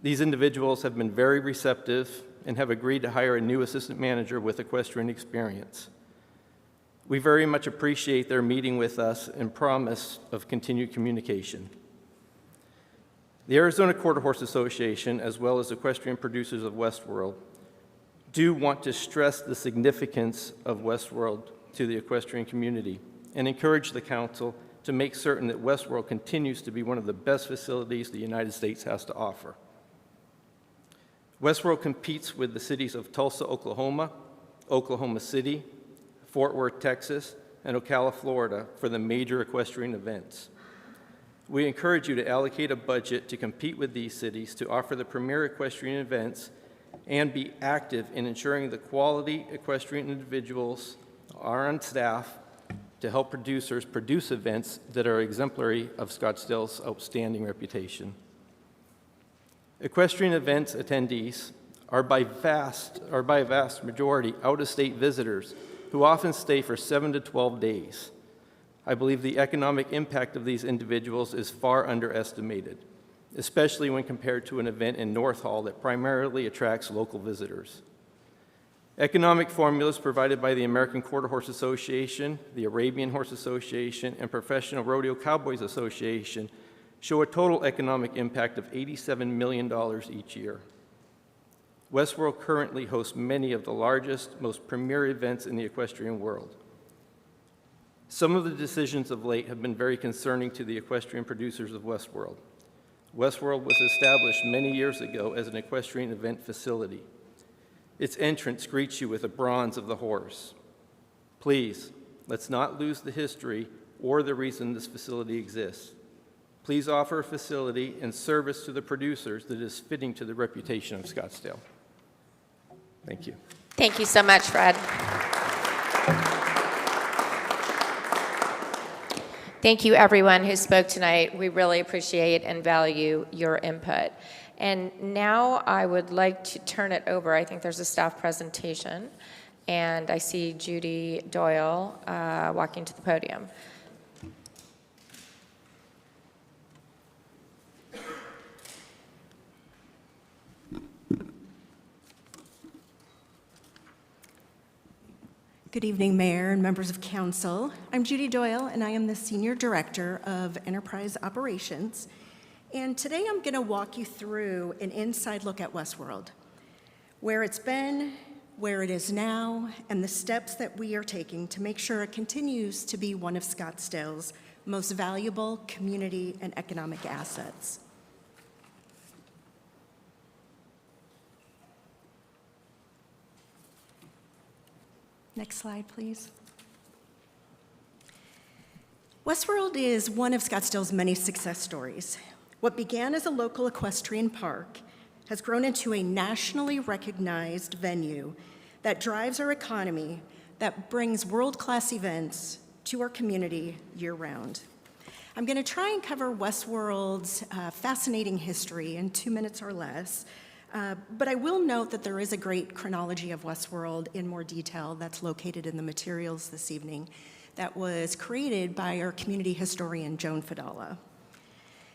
These individuals have been very receptive and have agreed to hire a new assistant manager with equestrian experience. We very much appreciate their meeting with us and promise of continued communication. The Arizona Quarter Horse Association, as well as equestrian producers of Westworld, do want to stress the significance of Westworld to the equestrian community and encourage the council to make certain that Westworld continues to be one of the best facilities the United States has to offer. Westworld competes with the cities of Tulsa, Oklahoma, Oklahoma City, Fort Worth, Texas, and Ocala, Florida for the major equestrian events. We encourage you to allocate a budget to compete with these cities to offer the premier equestrian events and be active in ensuring the quality equestrian individuals are on staff to help producers produce events that are exemplary of Scottsdale's outstanding reputation. Equestrian events attendees are by a vast majority out-of-state visitors who often stay for 7 to 12 days. I believe the economic impact of these individuals is far underestimated, especially when compared to an event in North Hall that primarily attracts local visitors. Economic formulas provided by the American Quarter Horse Association, the Arabian Horse Association, and Professional Rodeo Cowboys Association show a total economic impact of $87 million each year. Westworld currently hosts many of the largest, most premier events in the equestrian world. Some of the decisions of late have been very concerning to the equestrian producers of Westworld. Westworld was established many years ago as an equestrian event facility. Its entrance greets you with a bronze of the horse. Please, let's not lose the history or the reason this facility exists. Please offer a facility and service to the producers that is fitting to the reputation of Scottsdale. Thank you. Thank you so much, Fred. Thank you, everyone who spoke tonight. We really appreciate and value your input. And now I would like to turn it over. I think there's a staff presentation, and I see Judy Doyle walking to the podium. Good evening, Mayor and members of Council. I'm Judy Doyle, and I am the Senior Director of Enterprise Operations. And today I'm going to walk you through an inside look at Westworld, where it's been, where it is now, and the steps that we are taking to make sure it continues to be one of Scottsdale's most valuable community and economic assets. Next slide, please. Westworld is one of Scottsdale's many success stories. What began as a local equestrian park has grown into a nationally recognized venue that drives our economy, that brings world-class events to our community year-round. I'm going to try and cover Westworld's fascinating history in 2 minutes or less, but I will note that there is a great chronology of Westworld in more detail that's located in the materials this evening that was created by our community historian, Joan Fadala.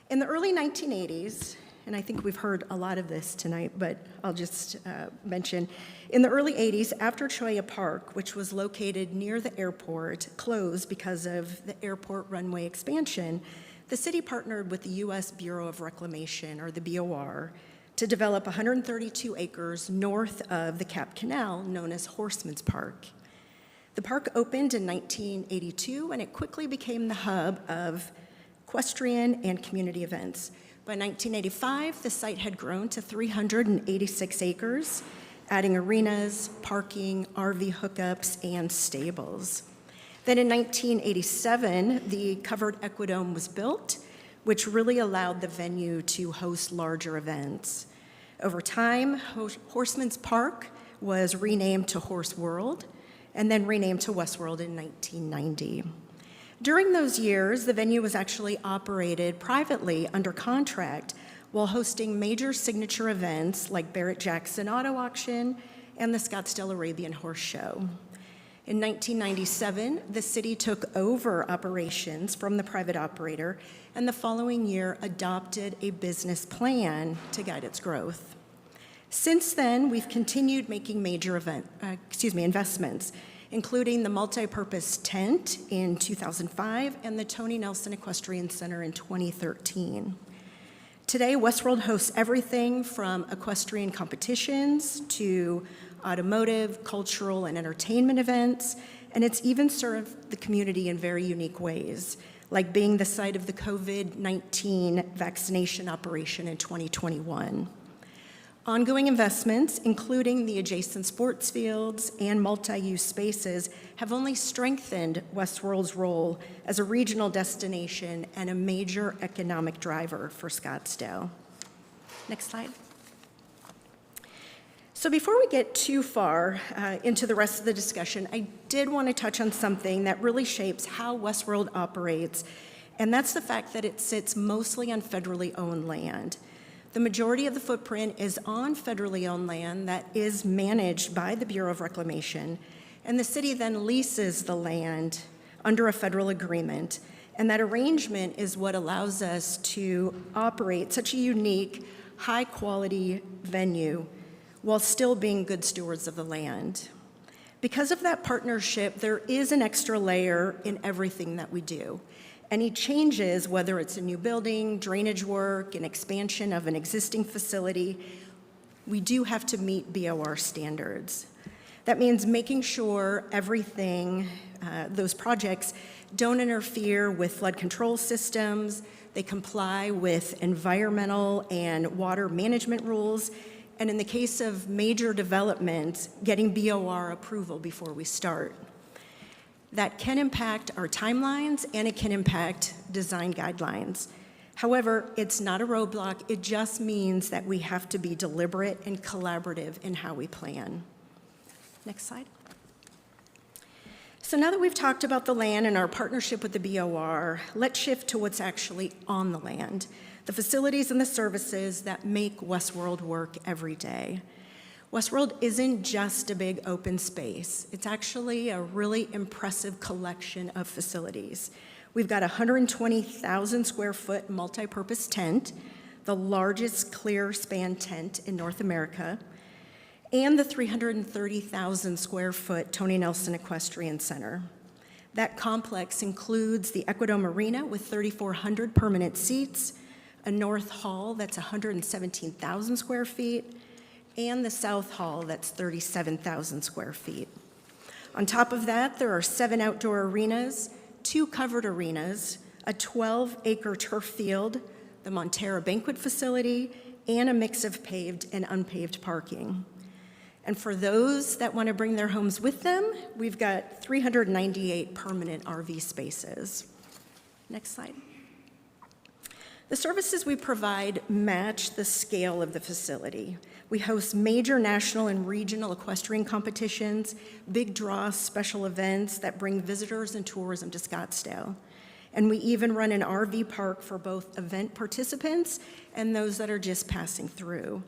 In the early 1980s, and I think we've heard a lot of this tonight, but I'll just mention. In the early 80s, after Cholla Park, which was located near the airport, closed because of the airport runway expansion, the city partnered with the U.S. Bureau of Reclamation, or the BOR, to develop 132 acres north of the Cap Canal, known as Horseman's Park. The park opened in 1982, and it quickly became the hub of equestrian and community events. By 1985, the site had grown to 386 acres, adding arenas, parking, RV hookups, and stables. Then in 1987, the covered Equidome was built, which really allowed the venue to host larger events. Over time, Horseman's Park was renamed to Horse World, and then renamed to Westworld in 1990. During those years, the venue was actually operated privately under contract while hosting major signature events like Barrett-Jackson Auto Auction and the Scottsdale Arabian Horse Show. In 1997, the city took over operations from the private operator, and the following year adopted a business plan to guide its growth. Since then, we've continued making major investments, including the multi-purpose tent in 2005 and the Tony Nelson Equestrian Center in 2013. Today, Westworld hosts everything from equestrian competitions to automotive, cultural, and entertainment events, and it's even served the community in very unique ways, like being the site of the COVID-19 vaccination operation in 2021. Ongoing investments, including the adjacent sports fields and multi-use spaces, have only strengthened Westworld's role as a regional destination and a major economic driver for Scottsdale. Next slide. So before we get too far into the rest of the discussion, I did want to touch on something that really shapes how Westworld operates, and that's the fact that it sits mostly on federally owned land. The majority of the footprint is on federally owned land that is managed by the Bureau of Reclamation, and the city then leases the land under a federal agreement, and that arrangement is what allows us to operate such a unique, high-quality venue while still being good stewards of the land. Because of that partnership, there is an extra layer in everything that we do. Any changes, whether it's a new building, drainage work, an expansion of an existing facility, we do have to meet BOR standards. That means making sure everything, those projects don't interfere with flood control systems, they comply with environmental and water management rules, and in the case of major development, getting BOR approval before we start. That can impact our timelines, and it can impact design guidelines. However, it's not a roadblock. It just means that we have to be deliberate and collaborative in how we plan. Next slide. So now that we've talked about the land and our partnership with the BOR, let's shift to what's actually on the land, the facilities and the services that make Westworld work every day. Westworld isn't just a big open space. It's actually a really impressive collection of facilities. We've got a 120,000 square foot multi-purpose tent, the largest clear span tent in North America, and the 330,000 square foot Tony Nelson Equestrian Center. That complex includes the Equidome Arena with 3,400 permanent seats, a North Hall that's 117,000 square feet, and the South Hall that's 37,000 square feet. On top of that, there are 7 outdoor arenas, 2 covered arenas, a 12-acre turf field, the Montera Banquet Facility, and a mix of paved and unpaved parking. And for those that want to bring their homes with them, we've got 398 permanent RV spaces. Next slide. The services we provide match the scale of the facility. We host major national and regional equestrian competitions, big draw special events that bring visitors and tourism to Scottsdale. And we even run an RV park for both event participants and those that are just passing through.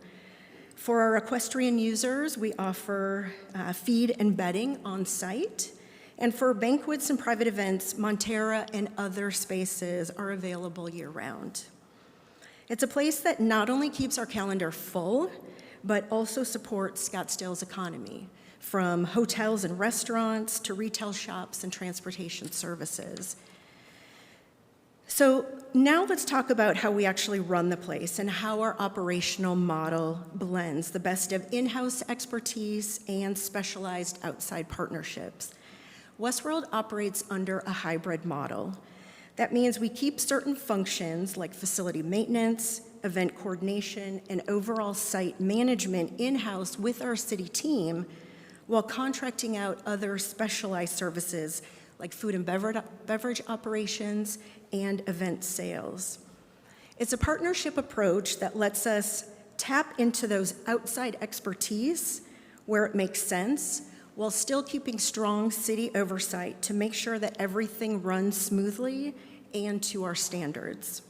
For our equestrian users, we offer feed and bedding on site. And for banquets and private events, Montera and other spaces are available year-round. It's a place that not only keeps our calendar full, but also supports Scottsdale's economy, from hotels and restaurants to retail shops and transportation services. So now let's talk about how we actually run the place and how our operational model blends the best of in-house expertise and specialized outside partnerships. Westworld operates under a hybrid model. That means we keep certain functions like facility maintenance, event coordination, and overall site management in-house with our city team, while contracting out other specialized services like food and beverage operations and event sales. It's a partnership approach that lets us tap into those outside expertise where it makes sense, while still keeping strong city oversight to make sure that everything runs smoothly and to our standards.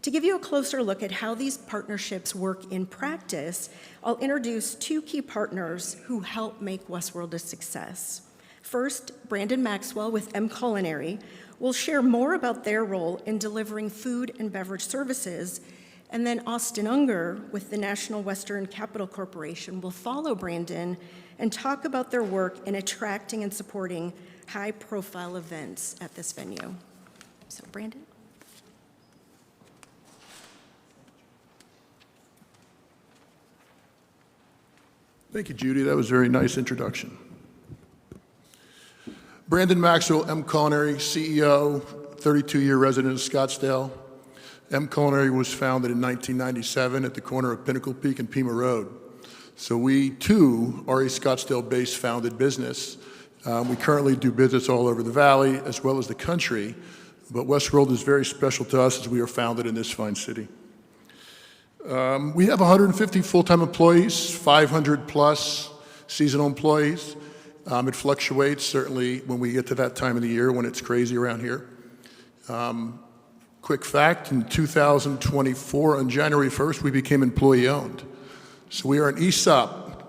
To give you a closer look at how these partnerships work in practice, I'll introduce two key partners who help make Westworld a success. First, Brandon Maxwell with M Culinary will share more about their role in delivering food and beverage services, and then Austin Unger with the National Western Capital Corporation will follow Brandon and talk about their work in attracting and supporting high-profile events at this venue. So, Brandon? Thank you, Judy. That was a very nice introduction. Brandon Maxwell, M Culinary, CEO, 32-year resident of Scottsdale. M Culinary was founded in 1997 at the corner of Pinnacle Peak and Pima Road. So we, too, are a Scottsdale-based founded business. We currently do business all over the valley as well as the country, but Westworld is very special to us as we are founded in this fine city. We have 150 full-time employees, 500 plus seasonal employees. It fluctuates, certainly, when we get to that time of the year when it's crazy around here. Quick fact, in 2024, on January 1st, we became employee-owned. So we are an ESOP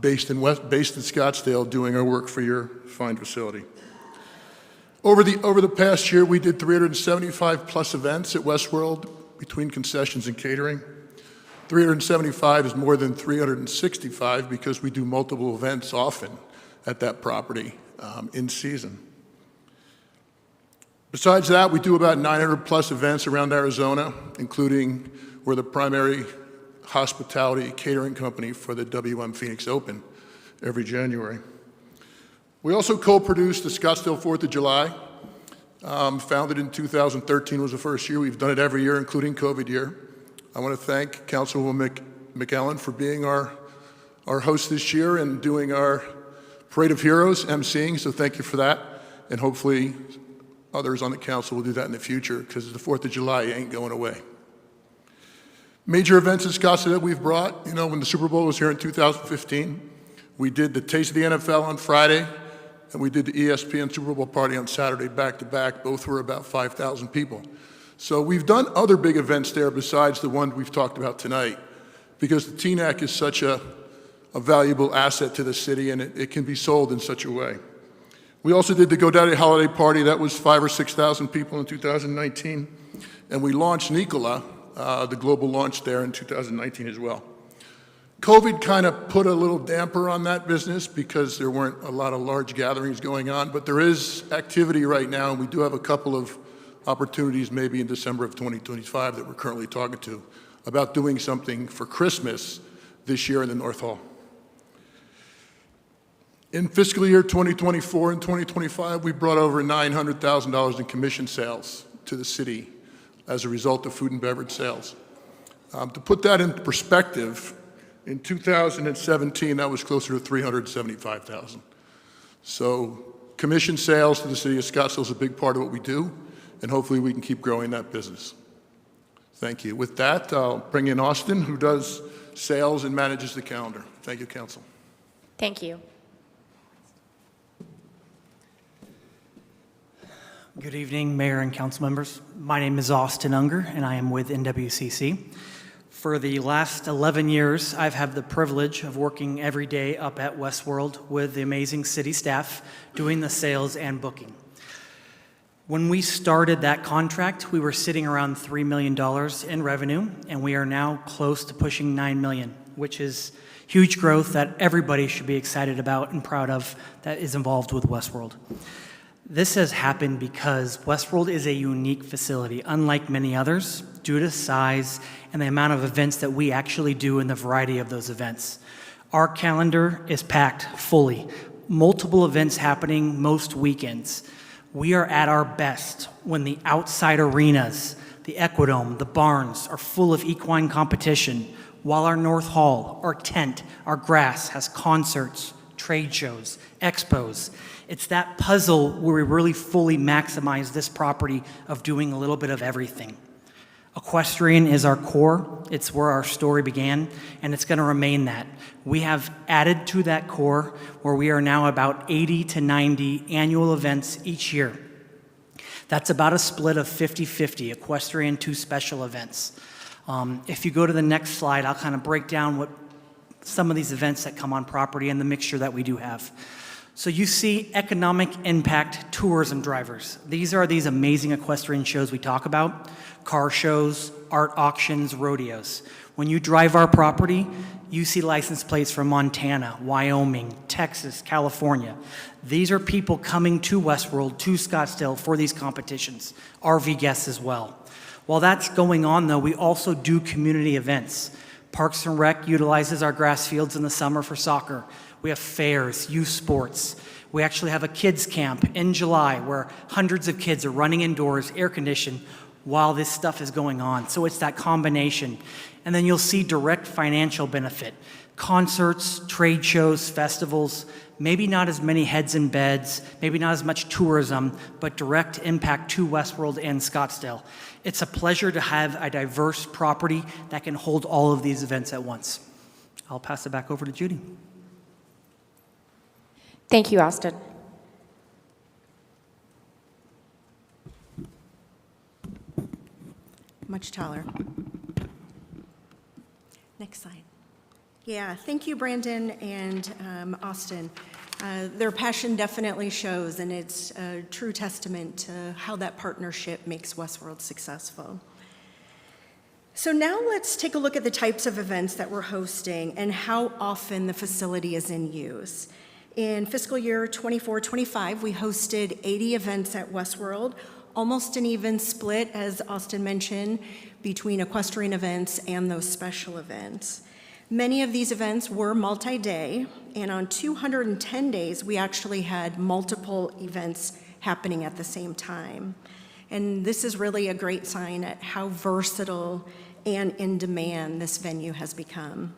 based in Scottsdale doing our work for your fine facility. Over the past year, we did 375 plus events at Westworld between concessions and catering. 375 is more than 365 because we do multiple events often at that property in season. Besides that, we do about 900 plus events around Arizona, including we're the primary hospitality catering company for the WM Phoenix Open every January. We also co-produce the Scottsdale 4th of July. Founded in 2013 was the first year. We've done it every year, including COVID year. I want to thank Councilwoman McEllen for being our host this year and doing our Parade of Heroes, emceeing, so thank you for that. And hopefully others on the council will do that in the future because the 4th of July ain't going away. Major events in Scottsdale that we've brought, when the Super Bowl was here in 2015, we did the Taste of the NFL on Friday, and we did the ESPN Super Bowl party on Saturday back to back. Both were about 5,000 people. So we've done other big events there besides the one we've talked about tonight because the TNAC is such a valuable asset to the city and it can be sold in such a way. We also did the GoDaddy holiday party. That was 5,000 or 6,000 people in 2019. And we launched Nikola, the global launch there in 2019 as well. COVID kind of put a little damper on that business because there weren't a lot of large gatherings going on, but there is activity right now, and we do have a couple of opportunities maybe in December of 2025 that we're currently talking to about doing something for Christmas this year in the North Hall. In fiscal year 2024 and 2025, we brought over $900,000 in commission sales to the city as a result of food and beverage sales. To put that into perspective, in 2017, that was closer to $375,000. So commission sales to the city of Scottsdale is a big part of what we do, and hopefully we can keep growing that business. Thank you. With that, I'll bring in Austin, who does sales and manages the calendar. Thank you, Council. Thank you. Good evening, Mayor and Council members. My name is Austin Unger, and I am with NWCC. For the last 11 years, I've had the privilege of working every day up at Westworld with the amazing city staff doing the sales and booking. When we started that contract, we were sitting around $3 million in revenue, and we are now close to pushing $9 million, which is huge growth that everybody should be excited about and proud of that is involved with Westworld. This has happened because Westworld is a unique facility, unlike many others, due to size and the amount of events that we actually do and the variety of those events. Our calendar is packed fully, multiple events happening most weekends. We are at our best when the outside arenas, the Equidome, the barns are full of equine competition, while our North Hall, our tent, our grass has concerts, trade shows, expos. It's that puzzle where we really fully maximize this property of doing a little bit of everything. Equestrian is our core. It's where our story began, and it's going to remain that. We have added to that core where we are now about 80 to 90 annual events each year. That's about a split of 50-50, equestrian to special events. If you go to the next slide, I'll kind of break down what some of these events that come on property and the mixture that we do have. So you see economic impact tourism drivers. These are these amazing equestrian shows we talk about, car shows, art auctions, rodeos. When you drive our property, you see license plates from Montana, Wyoming, Texas, California. These are people coming to Westworld, to Scottsdale for these competitions, RV guests as well. While that's going on though, we also do community events. Parks and Rec utilizes our grass fields in the summer for soccer. We have fairs, youth sports. We actually have a kids camp in July where hundreds of kids are running indoors, air conditioned, while this stuff is going on. So it's that combination. And then you'll see direct financial benefit. Concerts, trade shows, festivals, maybe not as many heads in beds, maybe not as much tourism, but direct impact to Westworld and Scottsdale. It's a pleasure to have a diverse property that can hold all of these events at once. I'll pass it back over to Judy. Thank you, Austin. Much taller. Next slide. Yeah, thank you, Brandon and Austin. Their passion definitely shows, and it's a true testament to how that partnership makes Westworld successful. So now let's take a look at the types of events that we're hosting and how often the facility is in use. In fiscal year 24-25, we hosted 80 events at Westworld, almost an even split, as Austin mentioned, between equestrian events and those special events. Many of these events were multi-day, and on 210 days, we actually had multiple events happening at the same time. And this is really a great sign at how versatile and in demand this venue has become.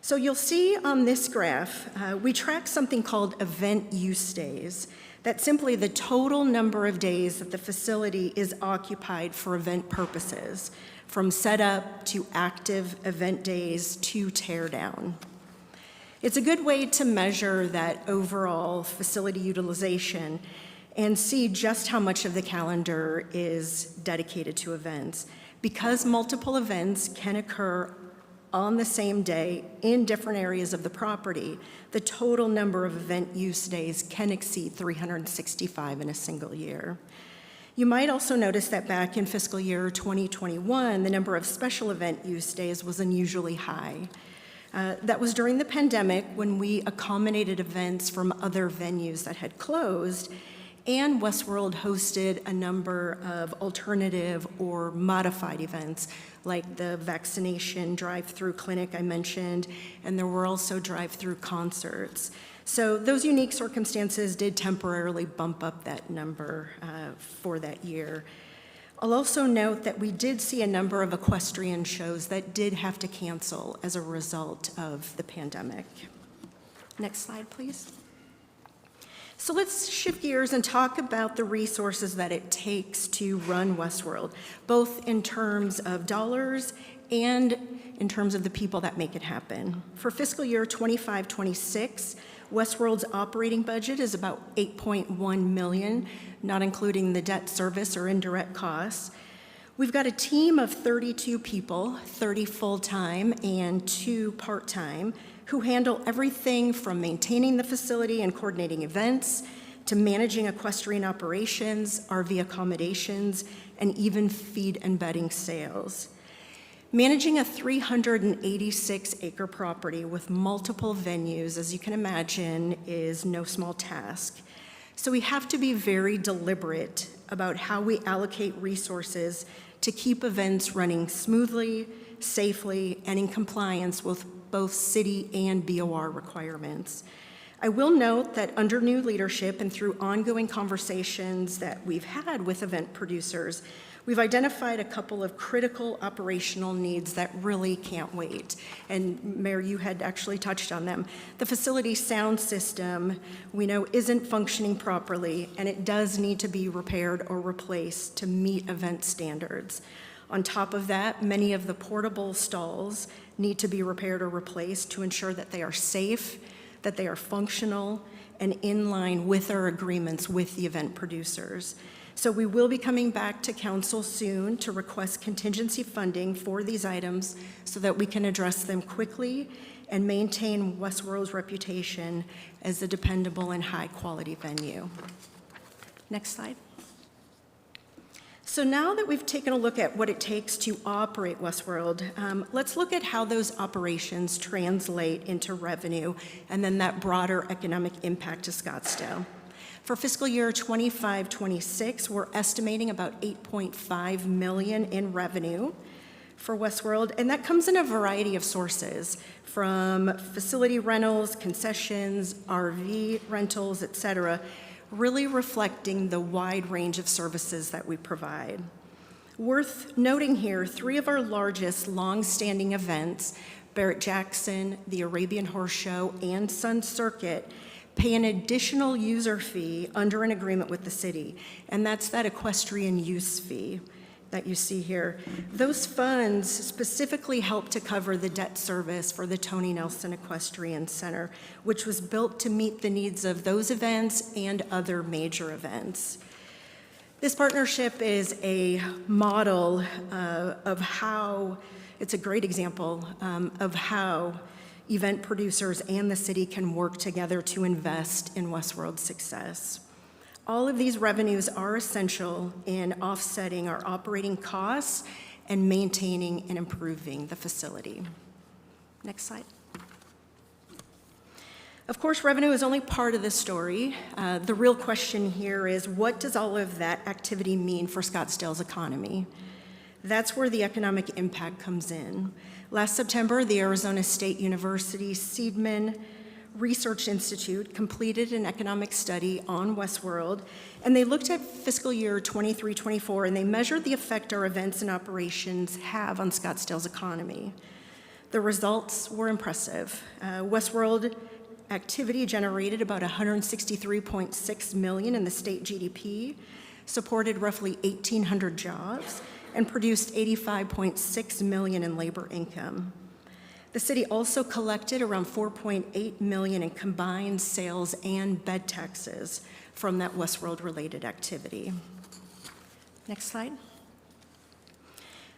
So you'll see on this graph, we track something called event use days. That's simply the total number of days that the facility is occupied for event purposes, from setup to active event days to tear down. It's a good way to measure that overall facility utilization and see just how much of the calendar is dedicated to events. Because multiple events can occur on the same day in different areas of the property, the total number of event use days can exceed 365 in a single year. You might also notice that back in fiscal year 2021, the number of special event use days was unusually high. That was during the pandemic when we accommodated events from other venues that had closed, and Westworld hosted a number of alternative or modified events, like the vaccination drive-through clinic I mentioned, and there were also drive-through concerts. So those unique circumstances did temporarily bump up that number for that year. I'll also note that we did see a number of equestrian shows that did have to cancel as a result of the pandemic. Next slide, please. So let's shift gears and talk about the resources that it takes to run Westworld, both in terms of dollars and in terms of the people that make it happen. For fiscal year 25-26, Westworld's operating budget is about $8.1 million, not including the debt service or indirect costs. We've got a team of 32 people, 30 full-time and 2 part-time, who handle everything from maintaining the facility and coordinating events to managing equestrian operations, RV accommodations, and even feed and bedding sales. Managing a 386-acre property with multiple venues, as you can imagine, is no small task. So we have to be very deliberate about how we allocate resources to keep events running smoothly, safely, and in compliance with both city and BOR requirements. I will note that under new leadership and through ongoing conversations that we've had with event producers, we've identified a couple of critical operational needs that really can't wait. And Mayor, you had actually touched on them. The facility sound system, we know, isn't functioning properly, and it does need to be repaired or replaced to meet event standards. On top of that, many of the portable stalls need to be repaired or replaced to ensure that they are safe, that they are functional, and in line with our agreements with the event producers. So we will be coming back to council soon to request contingency funding for these items so that we can address them quickly and maintain Westworld's reputation as a dependable and high-quality venue. Next slide. So now that we've taken a look at what it takes to operate Westworld, let's look at how those operations translate into revenue and then that broader economic impact to Scottsdale. For fiscal year 25-26, we're estimating about $8.5 million in revenue for Westworld, and that comes in a variety of sources, from facility rentals, concessions, RV rentals, et cetera, really reflecting the wide range of services that we provide. Worth noting here, 3 of our largest long-standing events, Barrett-Jackson, the Arabian Horse Show, and Sun Circuit, pay an additional user fee under an agreement with the city, and that's that equestrian use fee that you see here. Those funds specifically help to cover the debt service for the Tony Nelson Equestrian Center, which was built to meet the needs of those events and other major events. This partnership is a model of how, it's a great example of how event producers and the city can work together to invest in Westworld's success. All of these revenues are essential in offsetting our operating costs and maintaining and improving the facility. Next slide. Of course, revenue is only part of the story. The real question here is, what does all of that activity mean for Scottsdale's economy? That's where the economic impact comes in. Last September, the Arizona State University Seidman Research Institute completed an economic study on Westworld, and they looked at fiscal year 23-24, and they measured the effect our events and operations have on Scottsdale's economy. The results were impressive. Westworld activity generated about $163.6 million in the state GDP, supported roughly 1,800 jobs, and produced $85.6 million in labor income. The city also collected around $4.8 million in combined sales and bed taxes from that Westworld-related activity. Next slide.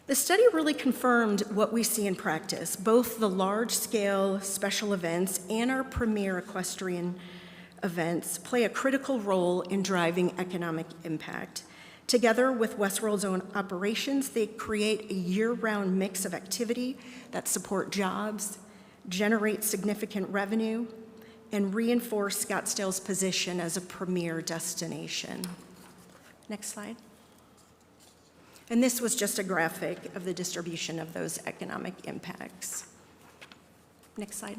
The study really confirmed what we see in practice. Both the large-scale special events and our premier equestrian events play a critical role in driving economic impact. Together with Westworld's own operations, they create a year-round mix of activity that support jobs, generate significant revenue, and reinforce Scottsdale's position as a premier destination. Next slide. And this was just a graphic of the distribution of those economic impacts. Next slide.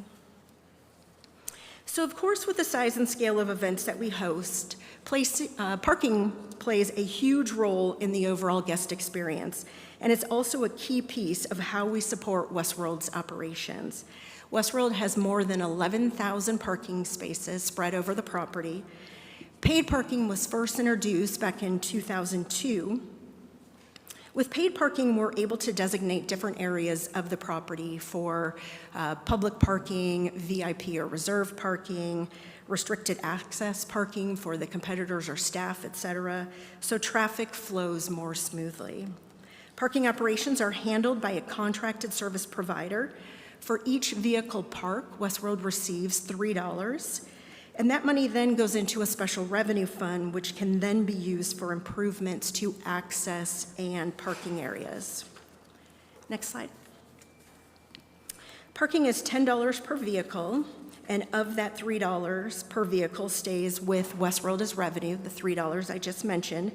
So of course, with the size and scale of events that we host, parking plays a huge role in the overall guest experience, and it's also a key piece of how we support Westworld's operations. Westworld has more than 11,000 parking spaces spread over the property. Paid parking was first introduced back in 2002. With paid parking, we're able to designate different areas of the property for public parking, VIP or reserved parking, restricted access parking for the competitors or staff, et cetera, so traffic flows more smoothly. Parking operations are handled by a contracted service provider. For each vehicle park, Westworld receives $3. And that money then goes into a special revenue fund, which can then be used for improvements to access and parking areas. Next slide. Parking is $10 per vehicle, and of that $3 per vehicle stays with Westworld as revenue, the $3 I just mentioned,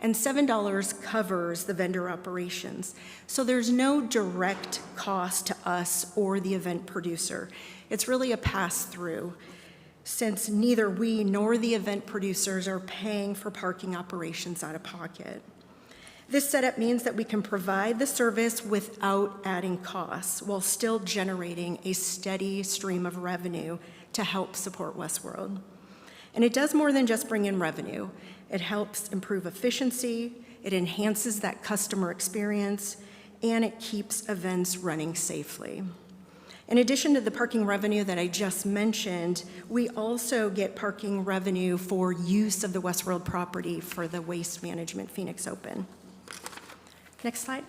and $7 covers the vendor operations. So there's no direct cost to us or the event producer. It's really a pass-through, since neither we nor the event producers are paying for parking operations out of pocket. This setup means that we can provide the service without adding costs while still generating a steady stream of revenue to help support Westworld. And it does more than just bring in revenue. It helps improve efficiency, it enhances that customer experience, and it keeps events running safely. In addition to the parking revenue that I just mentioned, we also get parking revenue for use of the Westworld property for the Waste Management Phoenix Open. Next slide.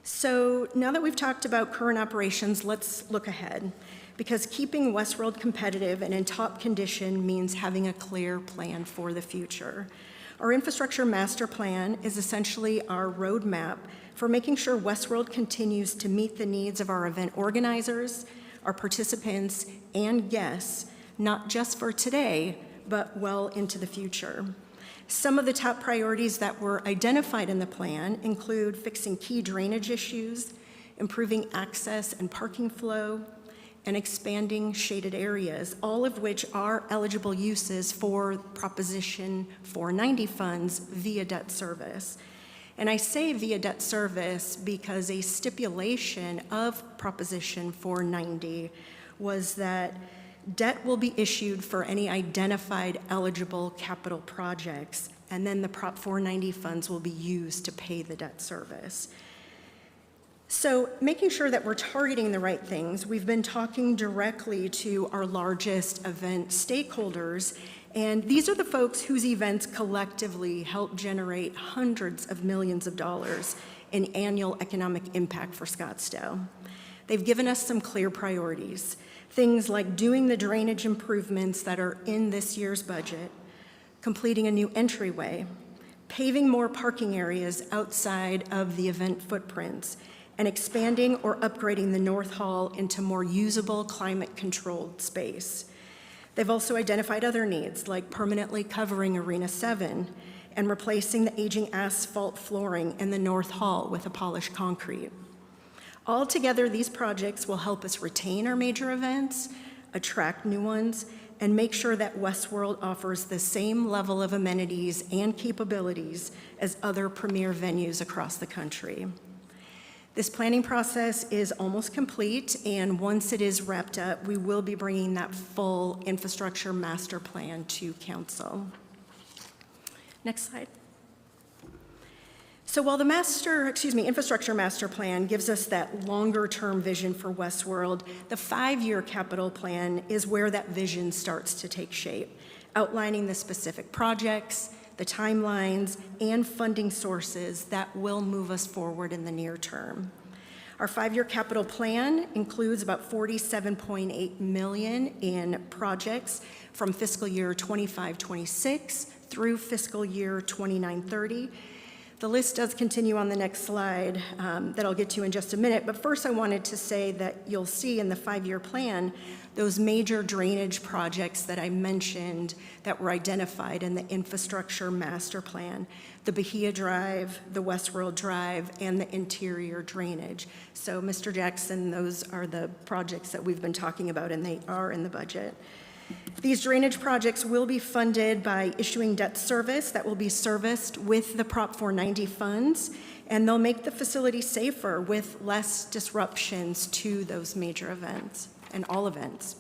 So now that we've talked about current operations, let's look ahead, because keeping Westworld competitive and in top condition means having a clear plan for the future. Our infrastructure master plan is essentially our roadmap for making sure Westworld continues to meet the needs of our event organizers, our participants, and guests, not just for today, but well into the future. Some of the top priorities that were identified in the plan include fixing key drainage issues, improving access and parking flow, and expanding shaded areas, all of which are eligible uses for Proposition 490 funds via debt service. And I say via debt service because a stipulation of Proposition 490 was that debt will be issued for any identified eligible capital projects, and then the Prop 490 funds will be used to pay the debt service. So making sure that we're targeting the right things, we've been talking directly to our largest event stakeholders, and these are the folks whose events collectively help generate hundreds of millions of dollars in annual economic impact for Scottsdale. They've given us some clear priorities. Things like doing the drainage improvements that are in this year's budget, completing a new entryway, paving more parking areas outside of the event footprints, and expanding or upgrading the North Hall into more usable, climate-controlled space. They've also identified other needs, like permanently covering Arena 7 and replacing the aging asphalt flooring in the North Hall with a polished concrete. Altogether, these projects will help us retain our major events, attract new ones, and make sure that Westworld offers the same level of amenities and capabilities as other premier venues across the country. This planning process is almost complete, and once it is wrapped up, we will be bringing that full infrastructure master plan to council. Next slide. So while the infrastructure master plan gives us that longer-term vision for Westworld, the 5-year capital plan is where that vision starts to take shape, outlining the specific projects, the timelines, and funding sources that will move us forward in the near term. Our 5-year capital plan includes about $47.8 million in projects from fiscal year 25-26 through fiscal year 29-30. The list does continue on the next slide that I'll get to in just a minute, but first I wanted to say that you'll see in the 5-year plan those major drainage projects that I mentioned that were identified in the infrastructure master plan, the Bahia Drive, the Westworld Drive, and the interior drainage. So Mr. Jackson, those are the projects that we've been talking about, and they are in the budget. These drainage projects will be funded by issuing debt service that will be serviced with the Prop 490 funds, and they'll make the facility safer with less disruptions to those major events and all events.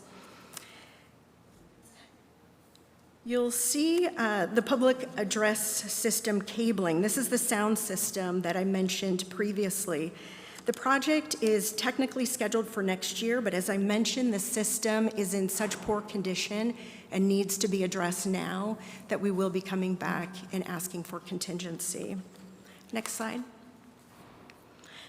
You'll see the public address system cabling. This is the sound system that I mentioned previously. The project is technically scheduled for next year, but as I mentioned, the system is in such poor condition and needs to be addressed now that we will be coming back and asking for contingency. Next slide.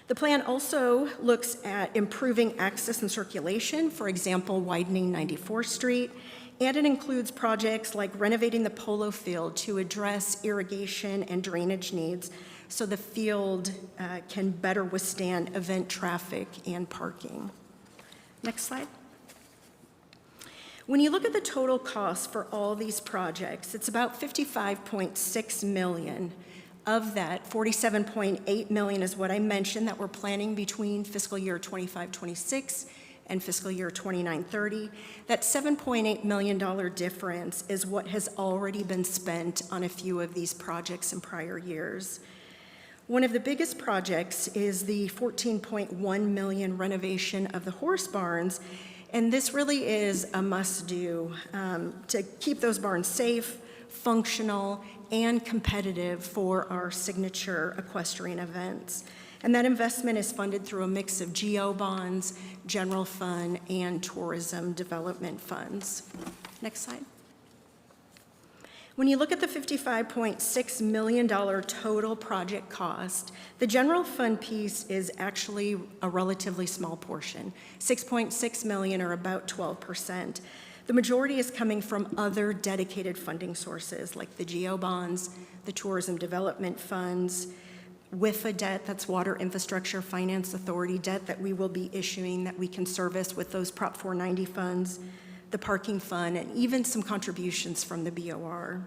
The plan also looks at improving access and circulation, for example, widening 94th Street, and it includes projects like renovating the polo field to address irrigation and drainage needs so the field can better withstand event traffic and parking. Next slide. When you look at the total cost for all these projects, it's about $55.6 million. Of that, $47.8 million is what I mentioned that we're planning between fiscal year 25-26 and fiscal year 29-30. That $7.8 million difference is what has already been spent on a few of these projects in prior years. One of the biggest projects is the $14.1 million renovation of the horse barns, and this really is a must-do to keep those barns safe, functional, and competitive for our signature equestrian events. And that investment is funded through a mix of GO bonds, general fund, and tourism development funds. Next slide. When you look at the $55.6 million total project cost, the general fund piece is actually a relatively small portion, $6.6 million, or about 12%. The majority is coming from other dedicated funding sources like the GO bonds, the tourism development funds, WIFA debt, that's Water Infrastructure Finance Authority debt that we will be issuing that we can service with those Prop 490 funds, the parking fund, and even some contributions from the BOR.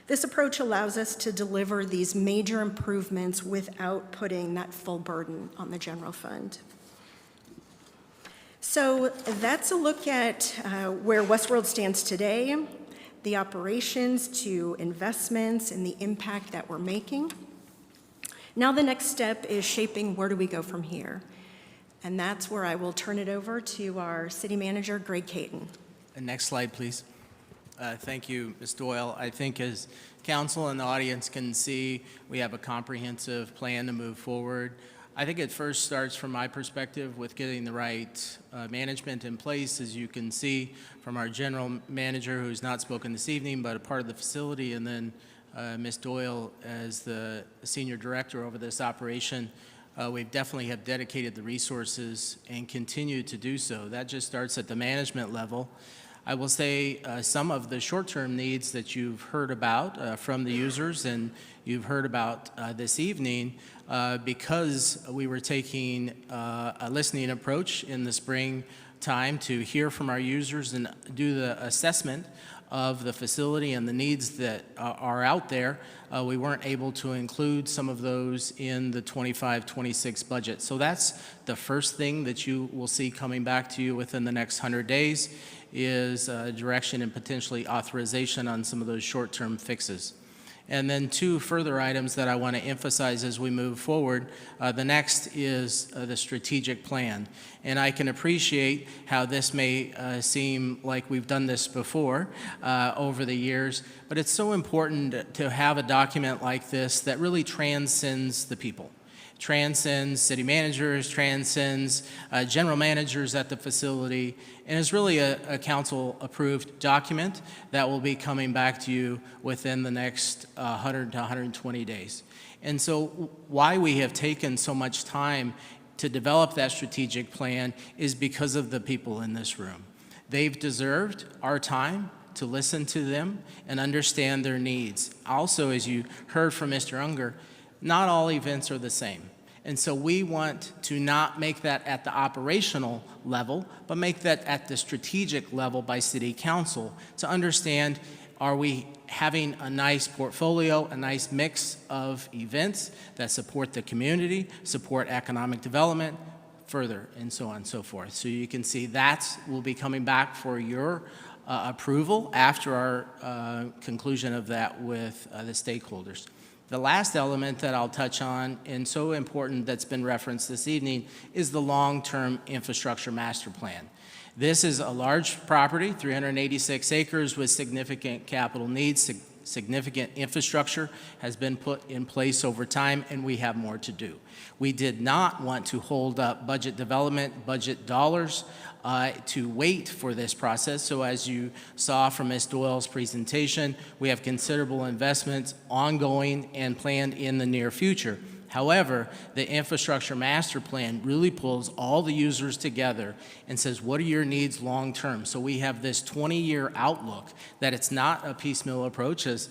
This approach allows us to deliver these major improvements without putting that full burden on the general fund. So that's a look at where Westworld stands today, the operations to investments and the impact that we're making. Now the next step is shaping where do we go from here. And that's where I will turn it over to our city manager, Greg Caton. Next slide, please. Thank you, Ms. Doyle. I think as council and the audience can see, we have a comprehensive plan to move forward. I think it first starts from my perspective with getting the right management in place, as you can see from our general manager, who's not spoken this evening, but a part of the facility, and then Ms. Doyle as the senior director over this operation. We definitely have dedicated the resources and continue to do so. That just starts at the management level. I will say some of the short-term needs that you've heard about from the users and you've heard about this evening, because we were taking a listening approach in the spring time to hear from our users and do the assessment of the facility and the needs that are out there. We weren't able to include some of those in the 25-26 budget. So that's the first thing that you will see coming back to you within the next 100 days is direction and potentially authorization on some of those short-term fixes. And then two further items that I want to emphasize as we move forward. The next is the strategic plan. And I can appreciate how this may seem like we've done this before over the years, but it's so important to have a document like this that really transcends the people. Transcends city managers, transcends general managers at the facility, and is really a council-approved document that will be coming back to you within the next 100 to 120 days. And so why we have taken so much time to develop that strategic plan is because of the people in this room. They've deserved our time to listen to them and understand their needs. Also, as you heard from Mr. Unger, not all events are the same. And so we want to not make that at the operational level, but make that at the strategic level by city council to understand, are we having a nice portfolio, a nice mix of events that support the community, support economic development, further, and so on and so forth. So you can see that will be coming back for your approval after our conclusion of that with the stakeholders. The last element that I'll touch on, and so important that's been referenced this evening, is the long-term infrastructure master plan. This is a large property, 386 acres with significant capital needs, significant infrastructure has been put in place over time, and we have more to do. We did not want to hold up budget development, budget dollars, to wait for this process. So as you saw from Ms. Doyle's presentation, we have considerable investments ongoing and planned in the near future. However, the infrastructure master plan really pulls all the users together and says, what are your needs long-term? So we have this 20-year outlook, that it's not a piecemeal approach, as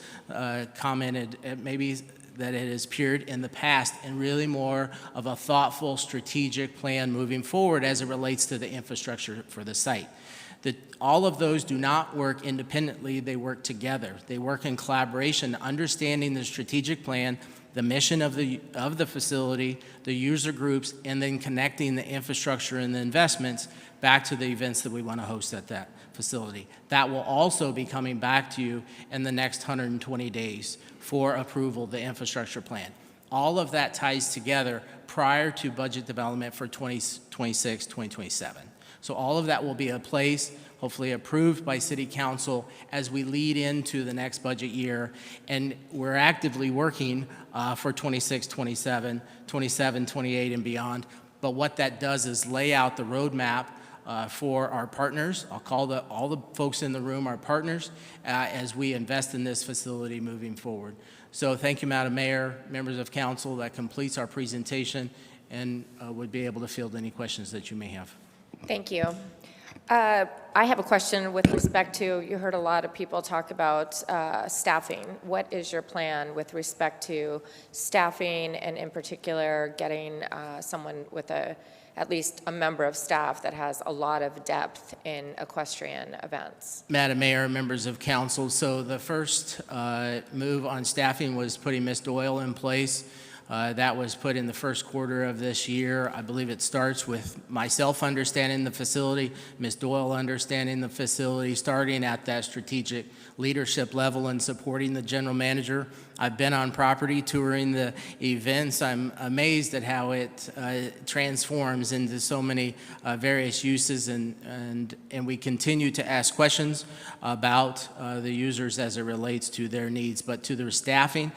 commented, maybe that it has appeared in the past, and really more of a thoughtful, strategic plan moving forward as it relates to the infrastructure for the site. All of those do not work independently, they work together. They work in collaboration, understanding the strategic plan, the mission of the facility, the user groups, and then connecting the infrastructure and the investments back to the events that we want to host at that facility. That will also be coming back to you in the next 120 days for approval, the infrastructure plan. All of that ties together prior to budget development for 2026, 2027. So all of that will be in place, hopefully approved by City Council as we lead into the next budget year. And we're actively working for 26, 27, 27, 28, and beyond. But what that does is lay out the roadmap for our partners. I'll call all the folks in the room our partners as we invest in this facility moving forward. So thank you, Madam Mayor, members of council. That completes our presentation, and would be able to field any questions that you may have. Thank you. I have a question with respect to, you heard a lot of people talk about staffing. What is your plan with respect to staffing, and in particular getting someone with at least a member of staff that has a lot of depth in equestrian events? Madam Mayor, members of council, so the first move on staffing was putting Ms. Doyle in place. That was put in the first quarter of this year. I believe it starts with myself understanding the facility, Ms. Doyle understanding the facility, starting at that strategic leadership level and supporting the general manager. I've been on property touring the events. I'm amazed at how it transforms into so many various uses, and we continue to ask questions about the users as it relates to their needs. But to their staffing,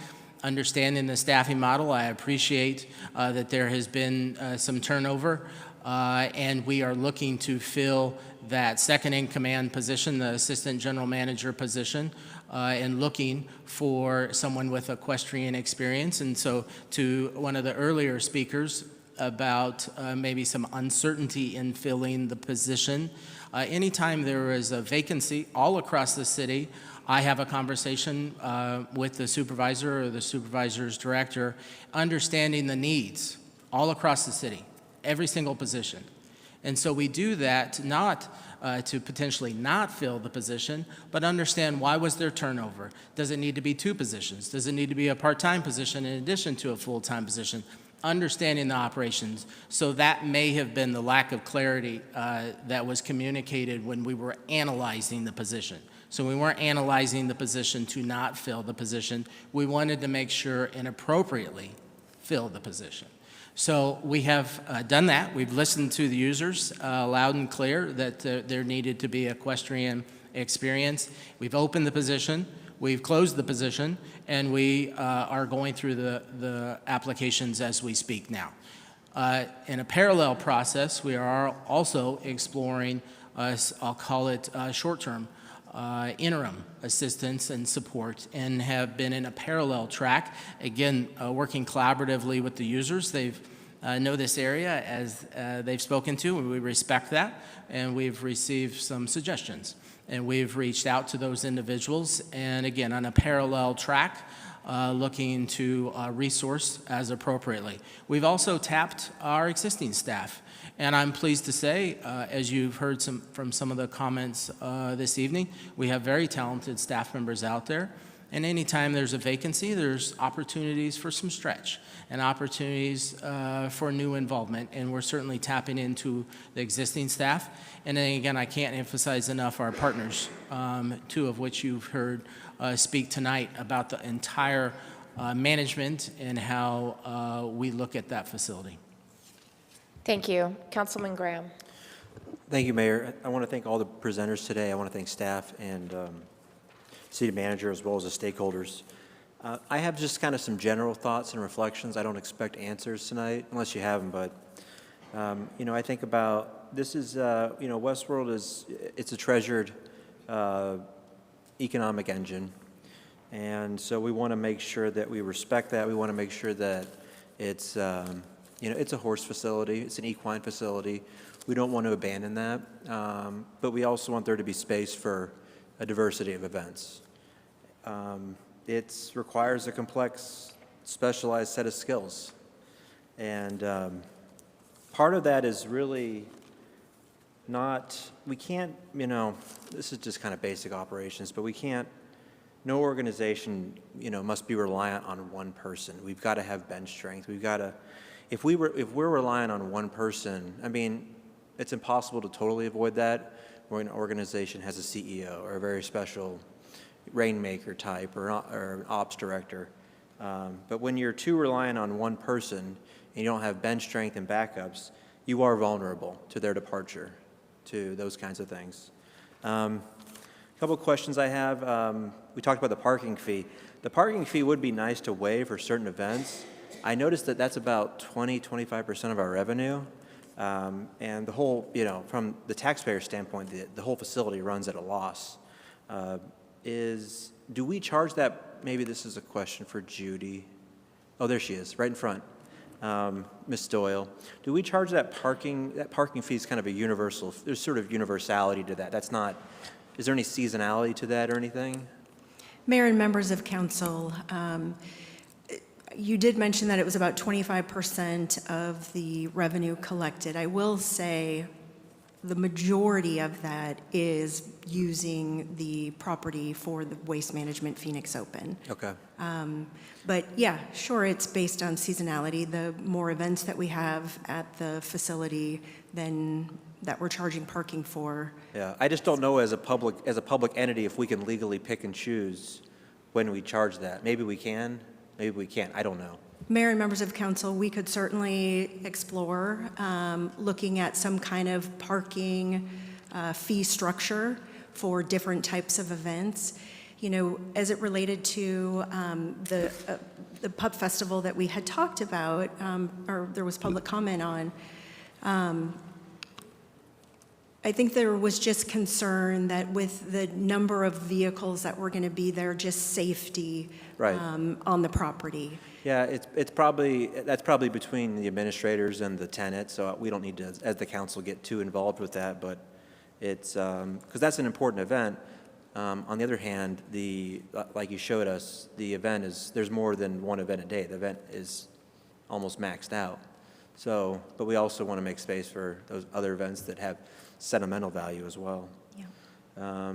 understanding the staffing model, I appreciate that there has been some turnover, and we are looking to fill that second-in-command position, the assistant general manager position, and looking for someone with equestrian experience. And so to one of the earlier speakers about maybe some uncertainty in filling the position, anytime there is a vacancy all across the city, I have a conversation with the supervisor or the supervisor's director, understanding the needs all across the city, every single position. And so we do that not to potentially not fill the position, but understand why was there turnover? Does it need to be 2 positions? Does it need to be a part-time position in addition to a full-time position? Understanding the operations. So that may have been the lack of clarity that was communicated when we were analyzing the position. So we weren't analyzing the position to not fill the position. We wanted to make sure and appropriately fill the position. So we have done that. We've listened to the users loud and clear that there needed to be equestrian experience. We've opened the position. We've closed the position, and we are going through the applications as we speak now. In a parallel process, we are also exploring, I'll call it short-term, interim assistance and support, and have been in a parallel track, again, working collaboratively with the users. They know this area as they've spoken to, and we respect that, and we've received some suggestions. And we've reached out to those individuals, and again, on a parallel track, looking to resource as appropriately. We've also tapped our existing staff. And I'm pleased to say, as you've heard from some of the comments this evening, we have very talented staff members out there. And anytime there's a vacancy, there's opportunities for some stretch and opportunities for new involvement. And we're certainly tapping into the existing staff. And then again, I can't emphasize enough our partners, 2 of which you've heard speak tonight about the entire management and how we look at that facility. Thank you. Councilman Graham. Thank you, Mayor. I want to thank all the presenters today. I want to thank staff and city manager as well as the stakeholders. I have just kind of some general thoughts and reflections. I don't expect answers tonight unless you have them, but I think about this is, Westworld it's a treasured economic engine. And so we want to make sure that we respect that. We want to make sure that It's, it's a horse facility. It's an equine facility. We don't want to abandon that, but we also want there to be space for a diversity of events. It requires a complex, specialized set of skills. And part of that is really we can't, this is just kind of basic operations, but no organization, must be reliant on one person. We've got to have bench strength. If we're relying on one person, it's impossible to totally avoid that when an organization has a CEO or a very special rainmaker type or an ops director. But when you're too reliant on one person and you don't have bench strength and backups, you are vulnerable to their departure, to those kinds of things. A couple of questions I have. We talked about the parking fee. The parking fee would be nice to waive for certain events. I noticed that that's about 25% of our revenue. And the whole, from the taxpayer standpoint, the whole facility runs at a loss. Do we charge that? Maybe this is a question for Judy. Oh, there she is, right in front. Ms. Doyle. Do we charge that parking? That parking fee is kind of a universal, there's sort of universality to that. Is there any seasonality to that or anything? Mayor and members of council, you did mention that it was about 25% of the revenue collected. I will say the majority of that is using the property for the Waste Management Phoenix Open. Okay. But yeah, sure, it's based on seasonality. The more events that we have at the facility than that we're charging parking for. Yeah, I just don't know as a public entity if we can legally pick and choose when we charge that. Maybe we can, maybe we can't. I don't know. Mayor and members of council, we could certainly explore looking at some kind of parking fee structure for different types of events. As it related to the Pup Festival that we had talked about, or there was public comment on, I think there was just concern that with the number of vehicles that were going to be there, just safety Right. On the property. Yeah, that's probably between the administrators and the tenant, so we don't need to, as the council, get too involved with that, but it's, because that's an important event. On the other hand, like you showed us, the event there's more than one event a day. The event is almost maxed out. So, but we also want to make space for those other events that have sentimental value as well. Yeah.